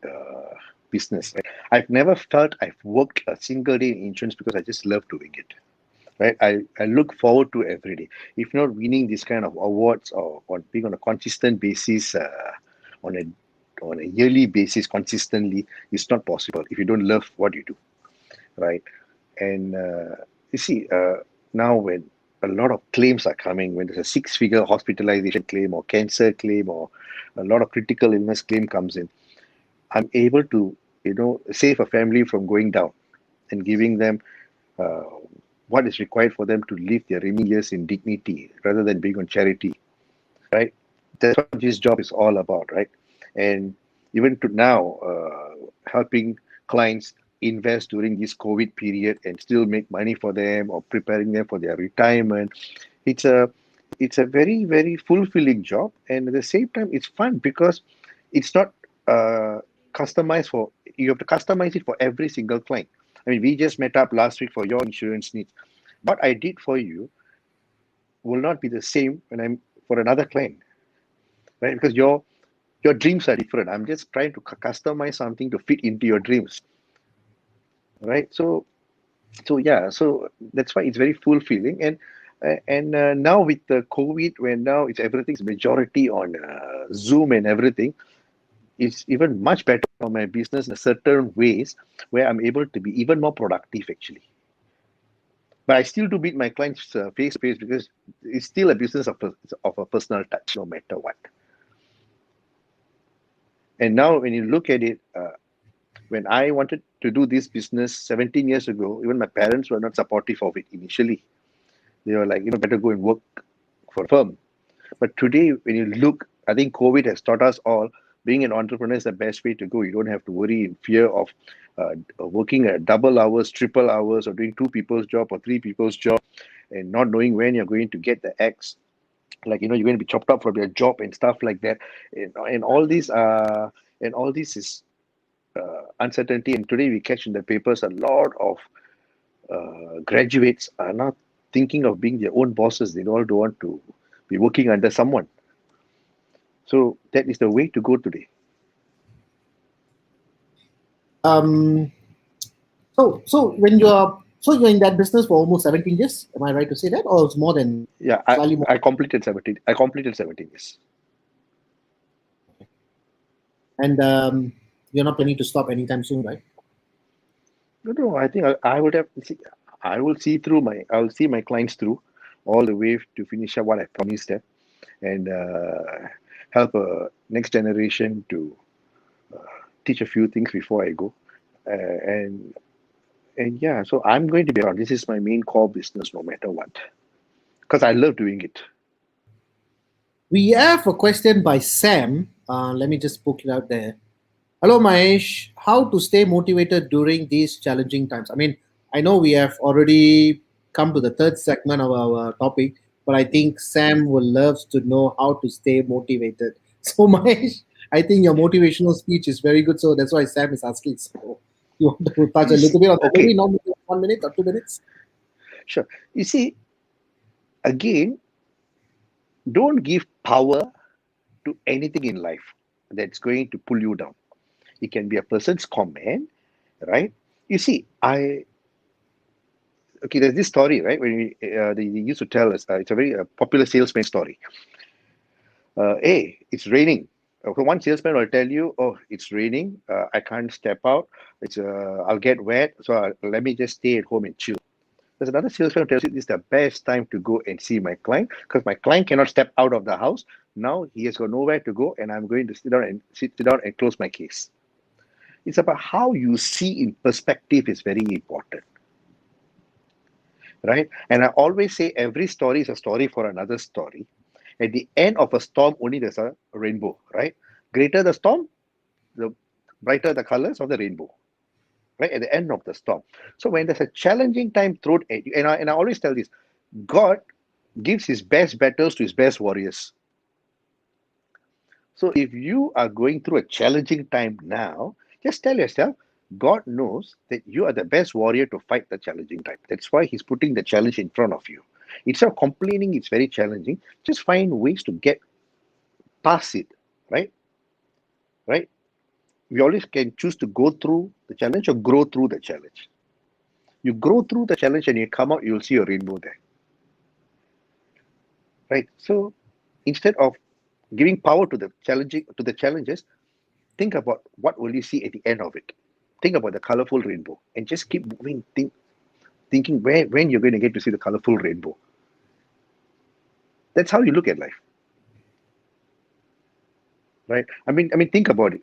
uh, business. Right? I've never felt I've worked a single day in insurance because I just love doing it. Right? I look forward to every day. If not winning this kind of awards or on being on a consistent basis, on a on a yearly basis consistently, it's not possible if you don't love what you do, right? And you see, now when a lot of claims are coming, when there's a six-figure hospitalization claim or cancer claim or a lot of critical illness claim comes in, I'm able to, save a family from going down and giving them uh, what is required for them to live their remaining years in dignity rather than being on charity, right? That's what this job is all about, right? And even to now, helping clients invest during this COVID period and still make money for them or preparing them for their retirement. It's a very, very fulfilling job, and at the same time it's fun because it's not uh, customized for you have to customize it for every single client. I mean, we just met up last week for your insurance needs. What I did for you will not be the same when I'm for another client, right? Because your dreams are different. I'm just trying to customize something to fit into your dreams, right? So yeah, so that's why it's very fulfilling. And now with the COVID, when now it's everything's majority on Zoom and everything, it's even much better for my business in certain ways where I'm able to be even more productive actually. But I still do meet my clients face to face because it's still a business of a personal touch, no matter what. And now, when you look at it, when I wanted to do this business 17 years ago, even my parents were not supportive of it initially. They were like, better go and work for a firm. But today, when you look, I think COVID has taught us all being an entrepreneur is the best way to go. You don't have to worry in fear of working at double hours, triple hours, or doing two people's job or three people's job and not knowing when you're going to get the X. Like, you're going to be chopped up from your job and stuff like that. And all this is uncertainty. And today we catch in the papers a lot of graduates are not thinking of being their own bosses. They all don't want to be working under someone. So that is the way to go today. Um, so you're in that business for almost 17 years. Am I right to say that, or it's more than Yeah, slightly more? I completed 17. I completed 17 years. And you're not planning to stop anytime soon, right? No, I think I would have. I will see my clients through all the way to finish up what I promised them, and help next generation to teach a few things before I go, and yeah. So I'm going to be around. This is my main core business, no matter what, because I love doing it. We have a question by Sam. Let me just poke it out there. Hello, Mahesh. How to stay motivated during these challenging times? I mean, I know we have already come to the third segment of our topic, but I think Sam will love to know how to stay motivated. So, Mahesh, I think your motivational speech is very good. So that's why Sam is asking. So, you want to touch a You see, little bit on that? Maybe okay, not 1 minute or 2 minutes. sure. You see, again, don't give power to anything in life that's going to pull you down. It can be a person's comment, right? You see, there's this story, right? When they used to tell us, it's a very popular salesman story. Hey, it's raining. Okay, one salesman will tell you, "Oh, it's raining. I can't step out. I'll get wet. So let me just stay at home and chill." There's another salesman who tells you this is the best time to go and see my client because my client cannot step out of the house. Now he has got nowhere to go, and I'm going to sit down and close my case. It's about how you see in perspective is very important, right? And I always say every story is a story for another story. At the end of a storm, only there's a rainbow, right? Greater the storm, the brighter the colors of the rainbow, right? At the end of the storm. So when there's a challenging time thrown at you, and I always tell this, God gives his best battles to his best warriors. So if you are going through a challenging time now, just tell yourself, God knows that you are the best warrior to fight the challenging time. That's why he's putting the challenge in front of you. Instead of complaining, it's very challenging. Just find ways to get past it, right? Right? We always can choose to go through the challenge or grow through the challenge. You grow through the challenge and you come out, you'll see a rainbow there, right? So instead of giving power to the challenging to the challenges, think about what will you see at the end of it. Think about the colorful rainbow and just keep moving, thinking when you're going to get to see the colorful rainbow. That's how you look at life, right? I mean, think about it.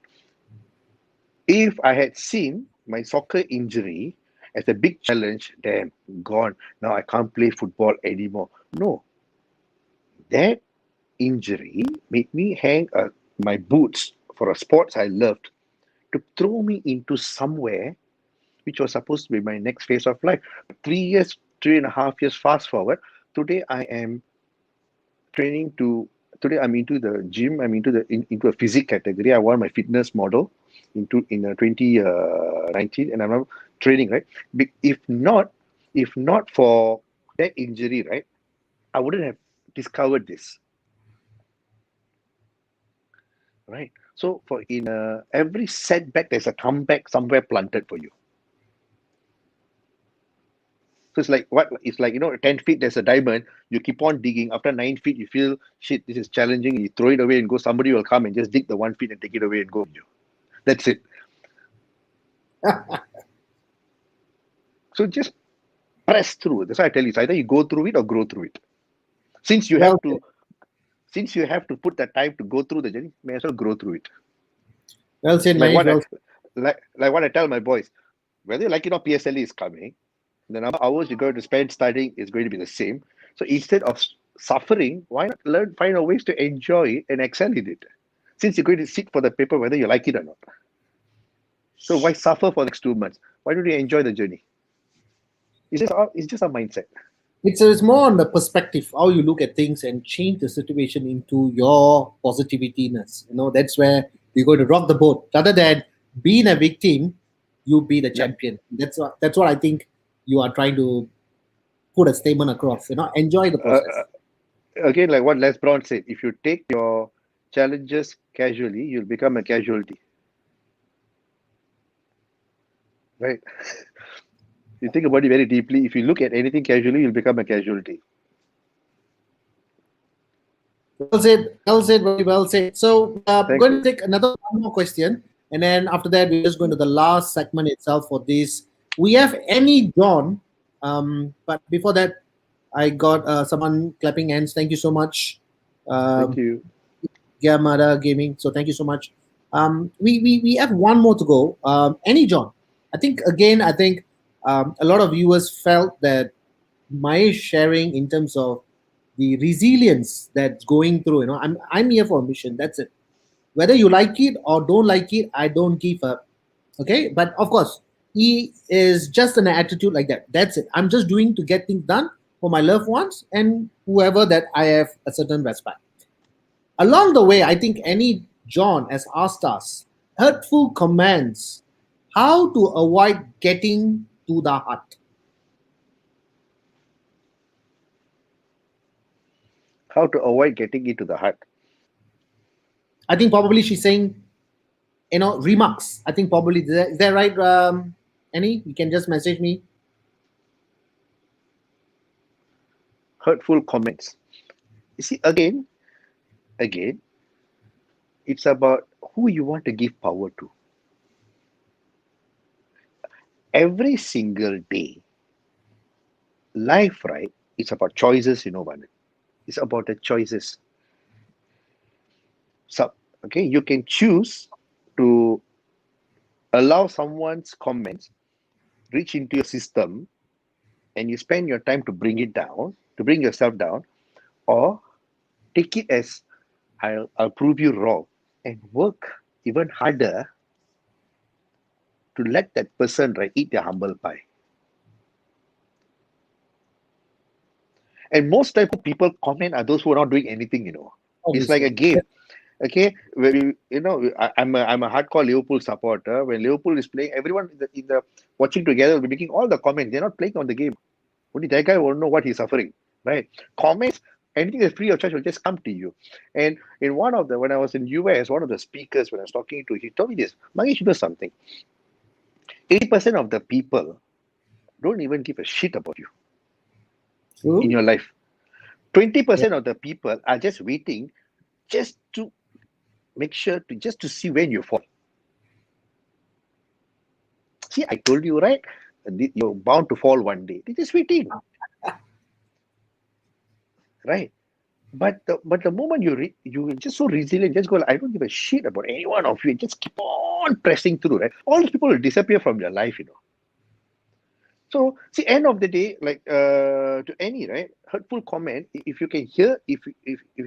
If I had seen my soccer injury as a big challenge, damn, gone. Now I can't play football anymore. No, that injury made me hang my boots for a sports I loved to throw me into somewhere which was supposed to be my next phase of life. 3 years, 3.5 years fast forward. Today I am training to. Today I'm into the gym. I'm into a physique category. I want my fitness model in 2019, and I'm now training, right. If not for that injury, right, I wouldn't have discovered this, right. So for in every setback, there's a comeback somewhere planted for you. So it's like what? It's like, 10 feet, there's a diamond. You keep on digging. After 9 feet, you feel shit. This is challenging. You throw it away and go. Somebody will come and just dig the 1 feet and take it away and go. That's it. So just press through. That's why I tell you, it's either you go through it or grow through it. Since you Well have to, since you have to put that time to go through the journey, may as well grow through it. well said, Like Mahesh. what I Well, like what I tell my boys, whether you like it or PSLE is coming. The number of hours you're going to spend studying is going to be the same. So instead of suffering, why not find a ways to enjoy it and excel in it? Since you're going to sit for the paper, whether you like it or not. So why suffer for the next 2 months? Why don't you enjoy the journey? It's just a mindset. it's more on the perspective, how you look at things and change the situation into your positivityness. That's where you're going to rock the boat. Rather than being a victim, you be the Yep. champion. That's what I think you are trying to put a statement across. Enjoy the Uh, process. Again, like what Les Brown said, if you take your challenges casually, you'll become a casualty. Right? You think about it very deeply. If you look at anything casually, you'll become a casualty. Well said, very well said. So I'm Thanks. going to take another one more question, and then after that, we're just going to the last segment itself for this. We have Annie John, but before that, I got someone clapping hands. Thank you so much, Thank um, you. Gamada Gaming. So thank you so much. We have one more to go. Annie John, I think a lot of viewers felt that my sharing in terms of the resilience that's going through. I'm here for a mission. That's it. Whether you like it or don't like it, I don't give up. Okay, but of course, he is just an attitude like that. That's it. I'm just doing to get things done for my loved ones and whoever that I have a certain respect. Along the way, I think any John has asked us hurtful comments, how to avoid getting to the heart. How to avoid getting into the heart. I think probably she's saying, remarks. I think probably is that right? Annie, you can just message me. Hurtful comments. You see, again, it's about who you want to give power to. Every single day, life, right? It's about choices, Vanan. It's about the choices. So, okay, you can choose to allow someone's comments reach into your system, and you spend your time to bring it down, to bring yourself down, or take it as I'll prove you wrong and work even harder to let that person, right, eat their humble pie. And most type of people comment are those who are not doing anything. It's like Obviously. a game. Okay, where I'm a hardcore Liverpool supporter. When Liverpool is playing, everyone in the watching together will be making all the comments. They're not playing on the game. Only that guy won't know what he's suffering, right? Comments, anything that's free of charge will just come to you. And in when I was in US, one of the speakers when I was talking to, he told me this, Mayesh, you know something. 80% of the people don't even give a shit about you in True. your life. Yeah. 20% of the people are just waiting just to make sure to see when you fall. See, I told you, right? You're bound to fall one day. They're just waiting, right? But the moment you just so resilient, just go. I don't give a shit about any one of you. Just keep on pressing through, right? All these people will disappear from your life. So, see, end of the day, like to any right hurtful comment, if you can hear, if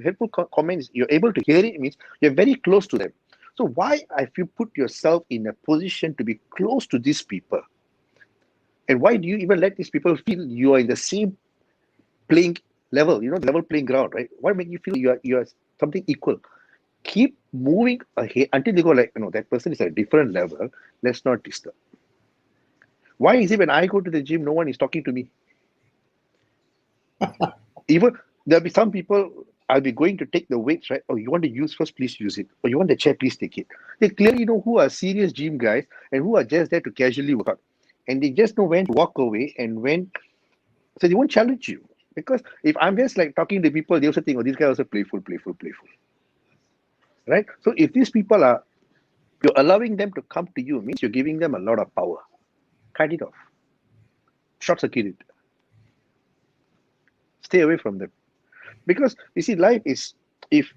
hurtful comments, you're able to hear it, it means you're very close to them. So why, if you put yourself in a position to be close to these people, And why do you even let these people feel you are in the same playing level, level playing ground, right? Why make you feel you are something equal? Keep moving ahead until they go like, that person is at a different level. Let's not disturb. Why is it when I go to the gym, no one is talking to me? Even there'll be some people, I'll be going to take the weights, right? Oh, you want to use first, please use it. Or you want the chair, please take it. They clearly know who are serious gym guys and who are just there to casually work out. And they just know when to walk away and when, so they won't challenge you. Because if I'm just like talking to people, they also think, oh, this guy also playful, playful, playful. Right? So if these people are, you're allowing them to come to you, means you're giving them a lot of power. Cut it off. Short circuit it. Stay away from them. Because you see, life is, if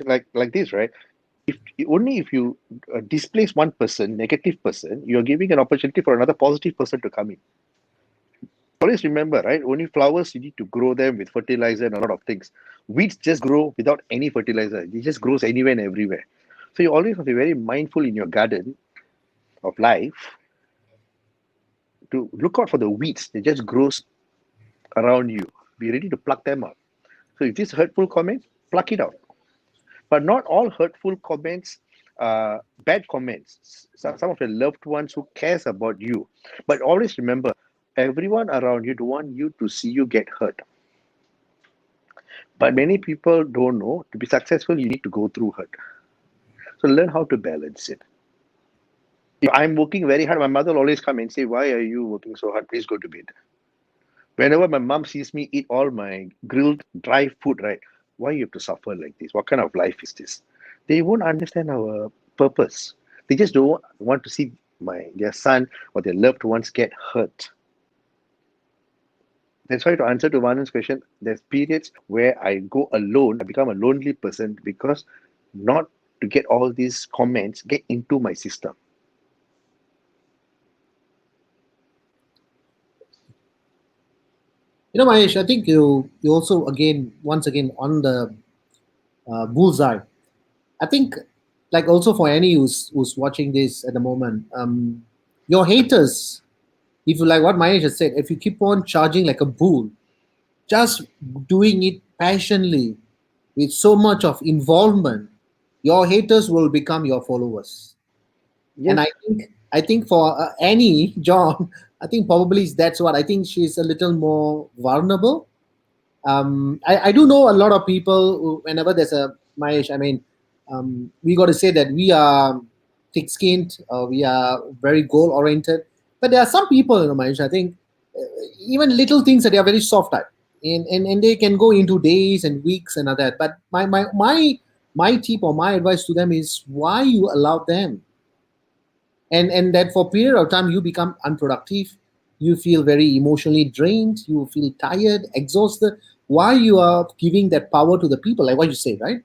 like this, right? If only if you displace one person, negative person, you're giving an opportunity for another positive person to come in. Always remember, right? Only flowers, you need to grow them with fertilizer and a lot of things. Weeds just grow without any fertilizer. It just grows anywhere and everywhere. So you always have to be very mindful in your garden of life to look out for the weeds that just grows around you. Be ready to pluck them out. So if this hurtful comment, pluck it out. But not all hurtful comments, bad comments. Some of your loved ones who cares about you. But always remember, everyone around you don't want you to see you get hurt. But many people don't know to be successful, you need to go through hurt. So learn how to balance it. If I'm working very hard, my mother will always come and say, why are you working so hard? Please go to bed. Whenever my mom sees me eat all my grilled dry food, right? Why you have to suffer like this? What kind of life is this? They won't understand our purpose. They just don't want to see their son or their loved ones get hurt. That's why, to answer to Vanan's question, there's periods where I go alone, I become a lonely person because not to get all these comments get into my system. Mahesh, I think you also again once again on the bullseye. I think, like also for any who's watching this at the moment, your haters, if you like what Mahesh has said, if you keep on charging like a bull, just doing it passionately with so much of involvement, your haters will become your followers. And Yes. I think for Annie John, I think probably that's what I think she's a little more vulnerable. I do know a lot of people who, whenever there's a Mahesh, I mean, we got to say that we are thick skinned, we are very goal oriented. But there are some people, Mahesh, I think even little things that they are very soft type. And they can go into days and weeks and all that. But my tip or my advice to them is why you allow them, and that for a period of time you become unproductive, you feel very emotionally drained, you feel tired, exhausted. Why you are giving that power to the people, like what you say, right?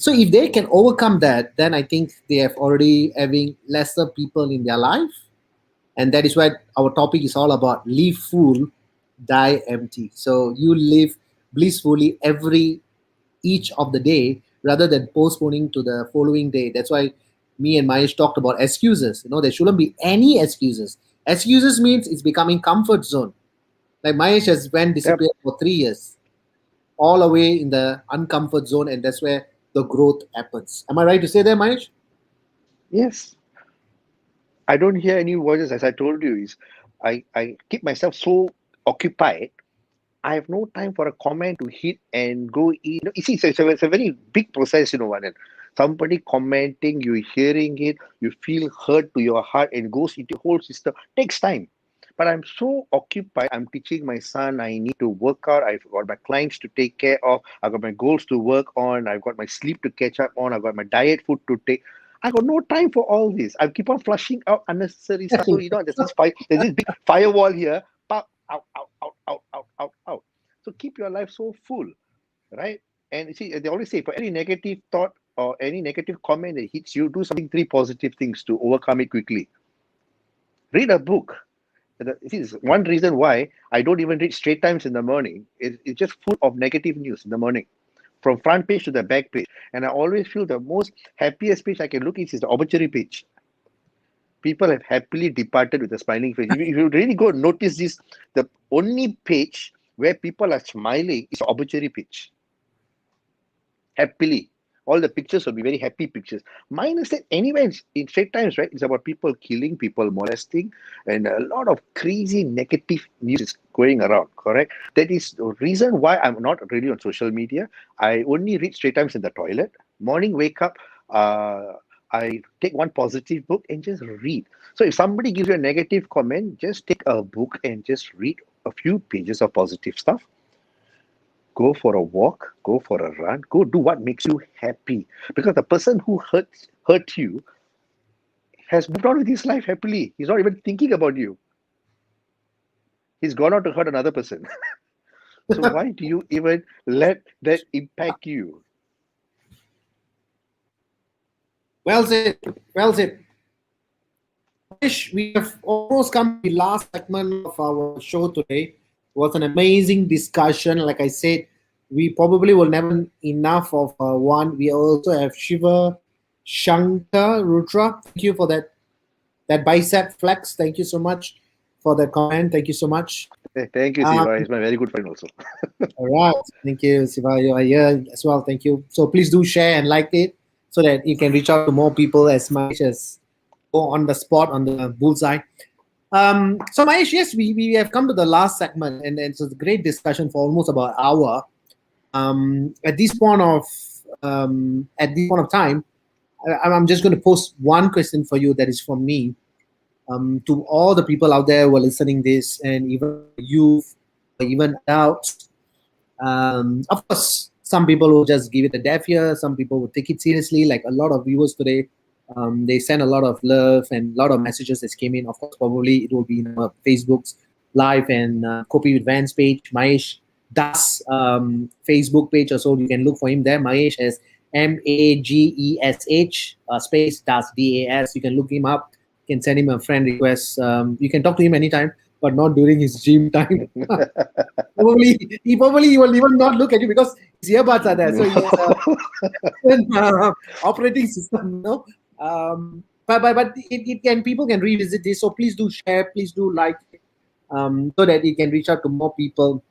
So if they can overcome that, then I think they have already having lesser people in their life, and that is what our topic is all about: live full, die empty. So you live blissfully every each of the day rather than postponing to the following day. That's why me and Mahesh talked about excuses. There shouldn't be any excuses. Excuses means it's becoming comfort zone. Like Mahesh has went Yep. disappeared for 3 years, all away in the uncomfort zone, and that's where the growth happens. Am I right to say that, Mahesh? Yes. I don't hear any voices, as I told you, is I keep myself so occupied. I have no time for a comment to hit and go in. You see, it's a very big process, Vanan. Somebody commenting, you hearing it, you feel hurt to your heart and goes into the whole system. Takes time. But I'm so occupied. I'm teaching my son. I need to work out. I've got my clients to take care of. I've got my goals to work on. I've got my sleep to catch up on. I've got my diet food to take. I got no time for all this. I keep on flushing out unnecessary stuff. So there's this big firewall here. Pop, out, out, out, out, out, out, out. So keep your life so full, right? And you see, they always say for any negative thought or any negative comment that hits you, do something, three positive things to overcome it quickly. Read a book. This is one reason why I don't even read Straight Times in the morning. It's just full of negative news in the morning, from front page to the back page. And I always feel the most happiest page I can look at is the obituary page. people have happily departed with a smiling face. If you really go notice this, the only page where people are smiling is obituary page. Happily. All the pictures will be very happy pictures. Mine is that anyway, in Straight Times, right? It's about people killing, people molesting, and a lot of crazy negative news is going around, correct? That is the reason why I'm not really on social media. I only read Straight Times in the toilet. Morning, wake up, I take one positive book and just read. So if somebody gives you a negative comment, just take a book and just read a few pages of positive stuff. Go for a walk, go for a run, go do what makes you happy. Because the person who hurt you has moved on with his life happily. He's not even thinking about you. He's gone out to hurt another person. So why do you even let that impact you? Well said. Well said. Mahesh, we have almost come to the last segment of our show today. It was an amazing discussion. Like I said, we probably will never enough of one. We also have Shiva Shankar Rudra. Thank you for that bicep flex. Thank you so much for that comment. Thank you so much. Thank you, Siva. He's my very good friend also. All right. Thank you, Siva. You are here as well. Thank you. So please do share and like it so that you can reach out to more people as much as go on the spot, on the bullseye. So Mayesh, yes, we have come to the last segment, and it's a great discussion for almost about an hour. At this point of time, I'm just going to post one question for you that is from me. To all the people out there who are listening this, and even youth, or even adults. Of course, some people will just give it a deaf ear. Some people will take it seriously. Like a lot of viewers today, they send a lot of love and a lot of messages that came in. Of course, probably it will be in Facebook's live and Kopi With Vans page. Mayesh Das Facebook page also. You can look for him there. Mayesh has Magesh space Das DAS. You can look him up. You can send him a friend request. You can talk to him anytime, but not during his gym time. He probably will even not look at you because his earbuds are there. So he has a operating system, but it can, people can revisit this. So please do share, please do like, so that you can reach out to more people.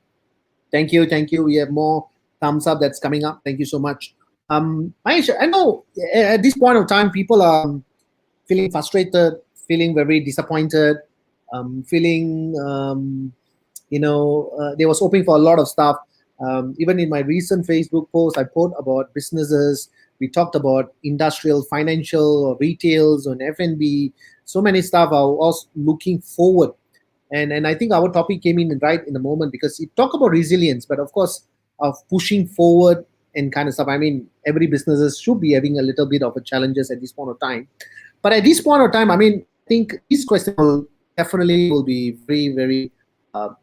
Thank you. We have more thumbs up that's coming up. Thank you so much. Mahesh, I know at this point of time people are feeling frustrated, feeling very disappointed, feeling they was hoping for a lot of stuff. Even in my recent Facebook post, I put about businesses. We talked about industrial, financial, retails, and F&B. So many stuff. I was looking forward, and I think our topic came in right in the moment because it talk about resilience, but of course of pushing forward and kind of stuff. I mean, every businesses should be having a little bit of a challenges at this point of time. But at this point of time, I mean, I think this question will definitely will be very, very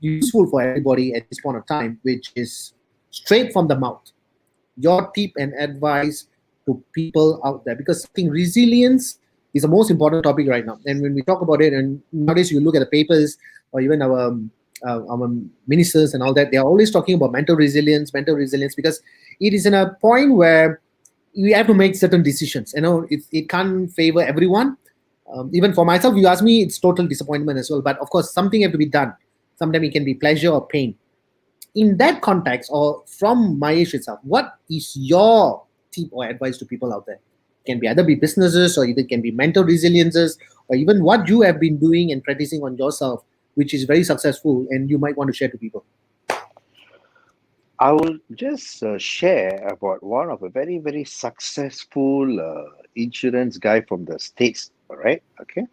useful for everybody at this point of time, which is straight from the mouth. Your tip and advice to people out there, because I think resilience is the most important topic right now. And when we talk about it, and nowadays you look at the papers or even our ministers and all that, they are always talking about mental resilience, because it is in a point where we have to make certain decisions. It can't favor everyone. Even for myself, you ask me, it's total disappointment as well. But of course, something have to be done. Sometimes it can be pleasure or pain. In that context, or from Mayesh itself, what is your tip or advice to people out there? It can be either be businesses, or it can be mental resiliences, or even what you have been doing and practicing on yourself, which is very successful, and you might want to share to people. I will just share about one of a very, very successful insurance guy from the States, all right? Okay.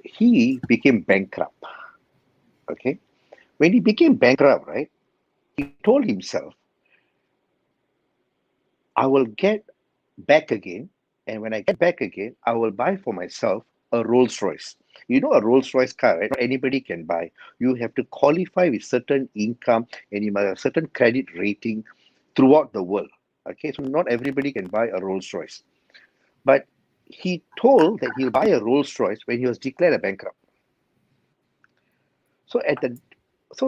He became bankrupt. Okay. When he became bankrupt, right, he told himself, I will get back again. And when I get back again, I will buy for myself a Rolls Royce. You know, a Rolls Royce car, right? Not anybody can buy. You have to qualify with certain income and you must have certain credit rating throughout the world. Okay, so not everybody can buy a Rolls Royce. But he told that he'll buy a Rolls Royce when he was declared a bankrupt. So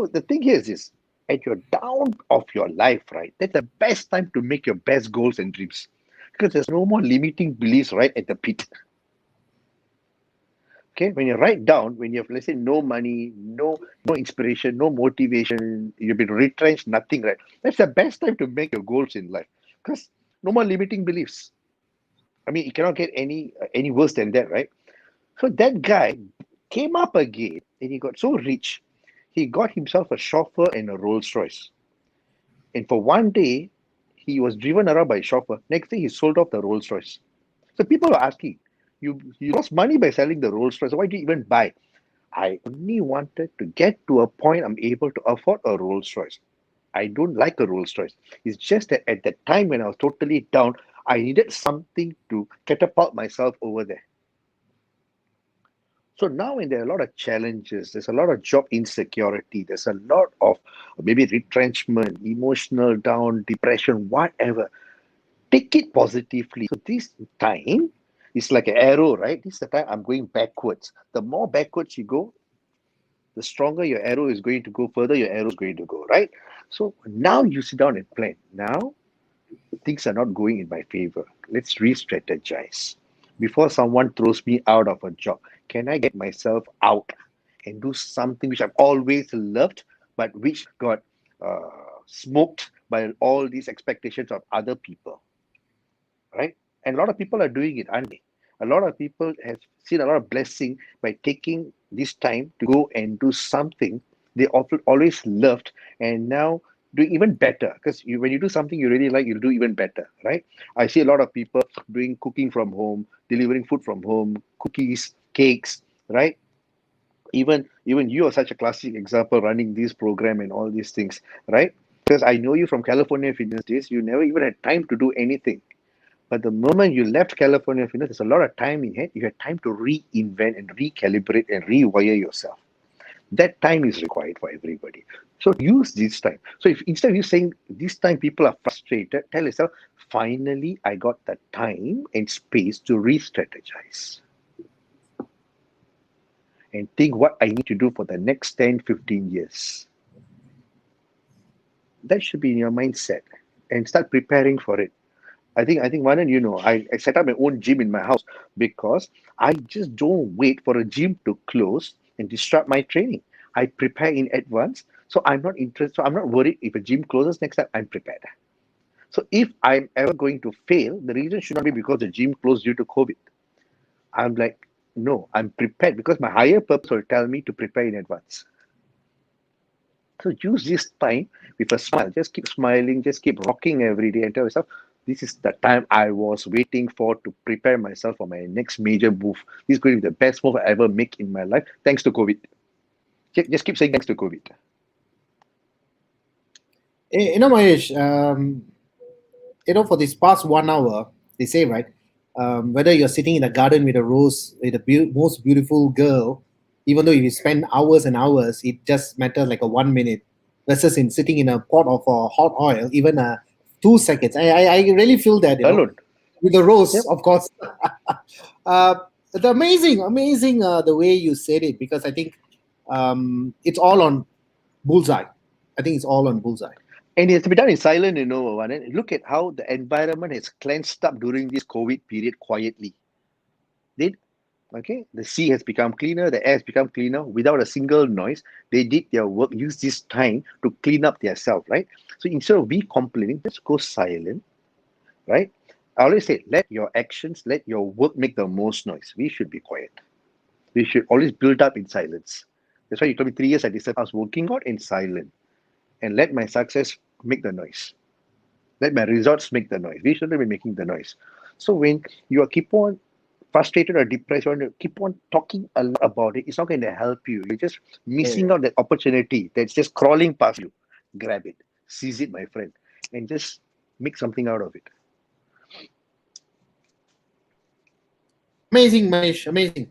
the thing here is this: at your down of your life, right? That's the best time to make your best goals and dreams, because there's no more limiting beliefs right at the pit. Okay, when you write down, when you have, let's say, no money, no inspiration, no motivation, you've been retrenched, nothing, right? That's the best time to make your goals in life, because no more limiting beliefs. I mean, it cannot get any worse than that, right? So that guy came up again, and he got so rich, he got himself a chauffeur and a Rolls Royce. And for one day, he was driven around by a chauffeur. Next day, he sold off the Rolls Royce. So people are asking, you lost money by selling the Rolls Royce. Why did you even buy? I only wanted to get to a point I'm able to afford a Rolls Royce. I don't like a Rolls Royce. It's just that at that time when I was totally down, I needed something to catapult myself over there. So now when there are a lot of challenges, there's a lot of job insecurity, there's a lot of maybe retrenchment, emotional down, depression, whatever. Take it positively. So this time is like an arrow, right? This is the time I'm going backwards. The more backwards you go, the stronger your arrow is going to go, further your arrow is going to go, right? So now you sit down and plan. Now things are not going in my favor. Let's re-strategize. Before someone throws me out of a job, can I get myself out and do something which I've always loved, but which got uh, smoked by all these expectations of other people, right? And a lot of people are doing it, aren't they? A lot of people have seen a lot of blessing by taking this time to go and do something they often always loved, and now doing even better. Because when you do something you really like, you'll do even better, right? I see a lot of people doing cooking from home, delivering food from home, cookies, cakes, right? Even you are such a classic example, running this program and all these things, right? Because I know you from California Fitness days, you never even had time to do anything. But the moment you left California Fitness, there's a lot of time in it. You had time to reinvent and recalibrate and rewire yourself. That time is required for everybody. So use this time. So if instead of you saying this time people are frustrated, tell yourself, finally I got the time and space to re-strategize and think what I need to do for the next 10, 15 years. That should be in your mindset and start preparing for it. I think Manan, I set up my own gym in my house because I just don't wait for a gym to close and disrupt my training. I prepare in advance, so I'm not interested. So I'm not worried if a gym closes next time. I'm prepared. So if I'm ever going to fail, the reason should not be because the gym closed due to COVID. I'm like, no, I'm prepared because my higher purpose will tell me to prepare in advance. So use this time with a smile. Just keep smiling, just keep rocking every day and tell yourself, this is the time I was waiting for to prepare myself for my next major move. This is going to be the best move I ever make in my life, thanks to COVID. Just keep saying thanks to COVID. Mahesh, for this past 1 hour, they say, right, whether you're sitting in a garden with a rose, with the most beautiful girl, even though if you spend hours and hours, it just matters like a 1 minute, versus in sitting in a pot of hot oil, even 2 seconds. I really feel that, Alone. with the rose, Yep. of course. uh, it's amazing the way you said it, because I think it's all on bullseye. I think it's all on bullseye. And it has to be done in silence, Vanan. Look at how the environment has cleansed up during this COVID period quietly. Did Okay, the sea has become cleaner, the air has become cleaner without a single noise. They did their work, use this time to clean up their self, right? So instead of we complaining, just go silent, right? I always say, let your actions, let your work make the most noise. We should be quiet. We should always build up in silence. That's why you told me 3 years I decided I was working out in silence and let my success make the noise. Let my results make the noise. We shouldn't be making the noise. So when you are keep on frustrated or depressed, you want to keep on talking a lot about it, it's not going to help you. You're just missing Yeah. out that opportunity that's just crawling past you. Grab it, seize it, my friend, and just make something out of it. Amazing, Mahesh. Amazing.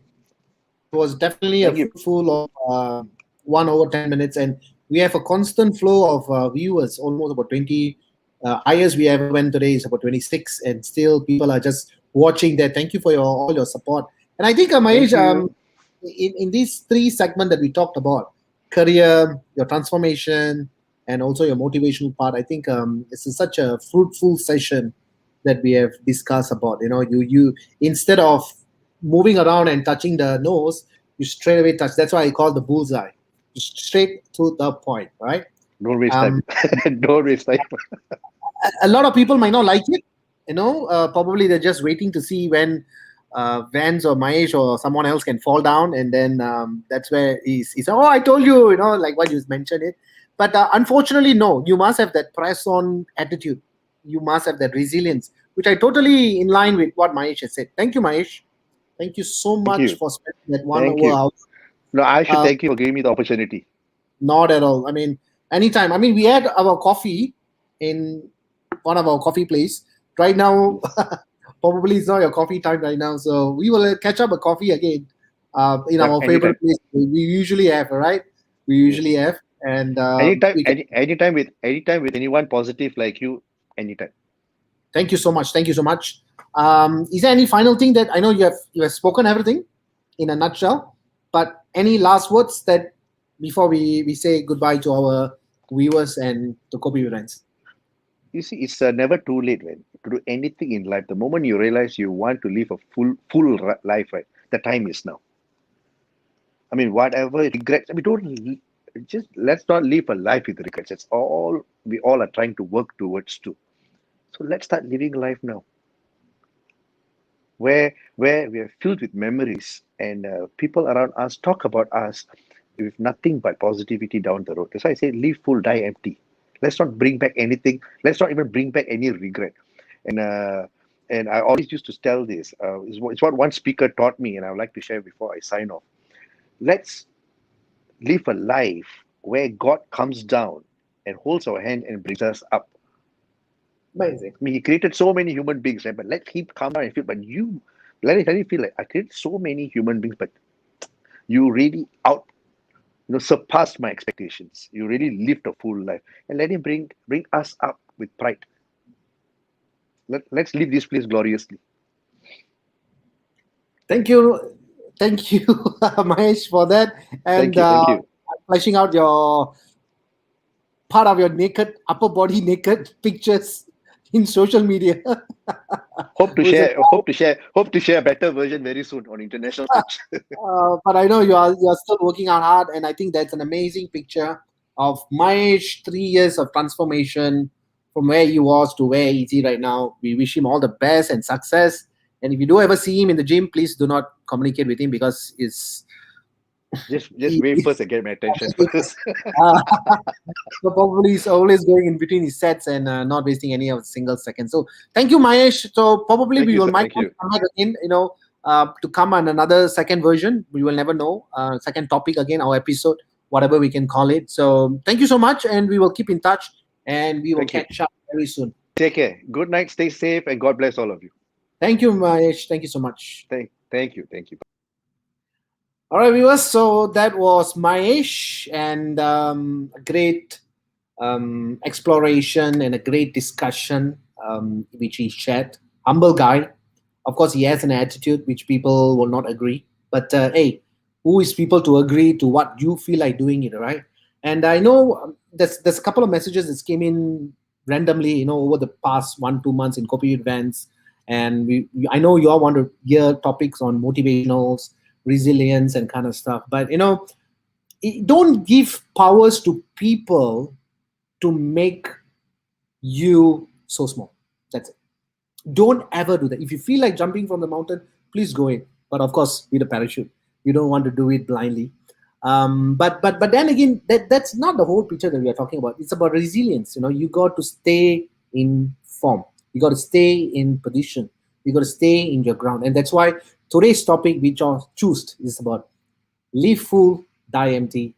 It was definitely a Thank you. fruitful of 1 hour 10 minutes, and we have a constant flow of viewers. Almost about 20. Highest we ever went today is about 26, and still people are just watching there. Thank you for all your support. And I think, Thank Mahesh, you. in these three segments that we talked about, career, your transformation, and also your motivational part, I think it's such a fruitful session that we have discussed about. You instead of moving around and touching the nose, you straight away touch. That's why I call the bullseye. Straight to the point, right? Don't waste Um, time. Don't waste time. a lot of people might not like it. Probably they're just waiting to see when Vans or Mayesh or someone else can fall down, and then that's where he's oh, I told you, like what you mentioned it. But unfortunately, no. You must have that press on attitude. You must have that resilience, which I totally in line with what Mayesh has said. Thank you, Mayesh. Thank you so Thank much you. for spending that one Thank over you. hour. No, I should Uh, thank you for giving me the opportunity. Not at all. I mean, anytime. I mean, we had our coffee in one of our coffee place. Right now, Yes. probably it's not your coffee time right now. So we will catch up a coffee again in Yep, our anytime. favorite place. We usually have, all right? We usually Yes. have. And Anytime, we can. anytime with anyone positive like you, anytime. Thank you so much. Thank you so much. Is there any final thing that I know you have spoken everything in a nutshell, but any last words that before we say goodbye to our viewers and to Kopi With Vans? You see, it's never too late, man, to do anything in life. The moment you realize you want to live a full life, right? The time is now. I mean, whatever regrets, I mean, just let's not live a life with regrets. It's all we all are trying to work towards to. So let's start living life now, where we are filled with memories and people around us talk about us with nothing but positivity down the road. That's why I say live full, die empty. Let's not bring back anything. Let's not even bring back any regret. And I always used to tell this. It's what one speaker taught me, and I would like to share before I sign off. Let's live a life where God comes down and holds our hand and brings us up. Amazing. I mean, He created so many human beings, right? But let Him come down and feel. But let me feel like I created so many human beings, but you really surpassed my expectations. You really lived a full life, and let Him bring us up with pride. Let's leave this place gloriously. Thank you. Thank you, Mahesh, for that. And Thank you. fleshing out your part of your naked, upper body naked pictures in social media. Hope to Who is it? share. Hope to share a better version very soon on international stage. But I know you are still working out hard, and I think that's an amazing picture of Mahesh 3 years of transformation from where he was to where he is right now. We wish him all the best and success. And if you do ever see him in the gym, please do not communicate with him because just wait first and get my attention first. uh, so probably he's always going in between his sets and not wasting any of a single second. So thank you, Mahesh. So probably Thank we you, will sir. might Thank you. come back again, to come on another second version. We will never know. Second topic again, our episode, whatever we can call it. So thank you so much, and we will keep in touch, and we will Thank you. catch up very soon. Take care. Good night. Stay safe, and God bless all of you. Thank you, Mahesh. Thank you so much. Thank you. Thank you. All right, viewers. So that was Mahesh, and a great exploration and a great discussion which he shared. Humble guy. Of course, he has an attitude which people will not agree. But hey, who is people to agree to what you feel like doing it, right? And I know there's a couple of messages that came in randomly, over the past 1-2 months in Kopi With Vans. And I know you all want to hear topics on motivationals, resilience, and kind of stuff. But don't give powers to people to make you so small. That's it. Don't ever do that. If you feel like jumping from the mountain, please go in. But of course, with a parachute. You don't want to do it blindly. But then again, that's not the whole picture that we are talking about. It's about resilience. You got to stay in form. You got to stay in position. You got to stay in your ground. And that's why today's topic, which I choose, is about Live Full, Die Empty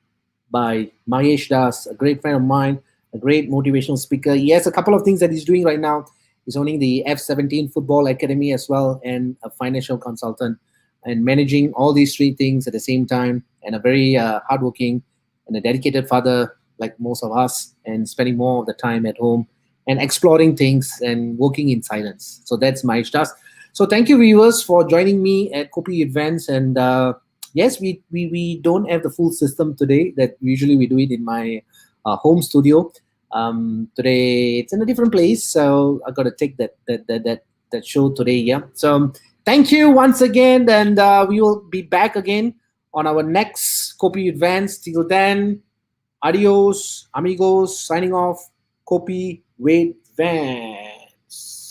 by Mayesh Das, a great friend of mine, a great motivational speaker. He has a couple of things that he's doing right now. He's owning the F17 Football Academy as well, and a financial consultant, and managing all these three things at the same time, and a very hardworking and a dedicated father like most of us, and spending more of the time at home and exploring things and working in silence. So that's Mahesh Das. So thank you, viewers, for joining me at Kopi With Vans. And yes, we don't have the full system today that usually we do it in my home studio. Today it's in a different place, so I got to take that show today. Yeah. So Thank you once again, and we will be back again on our next Kopi with Vans. Till then, adios, amigos. Signing off. Kopi with Vans.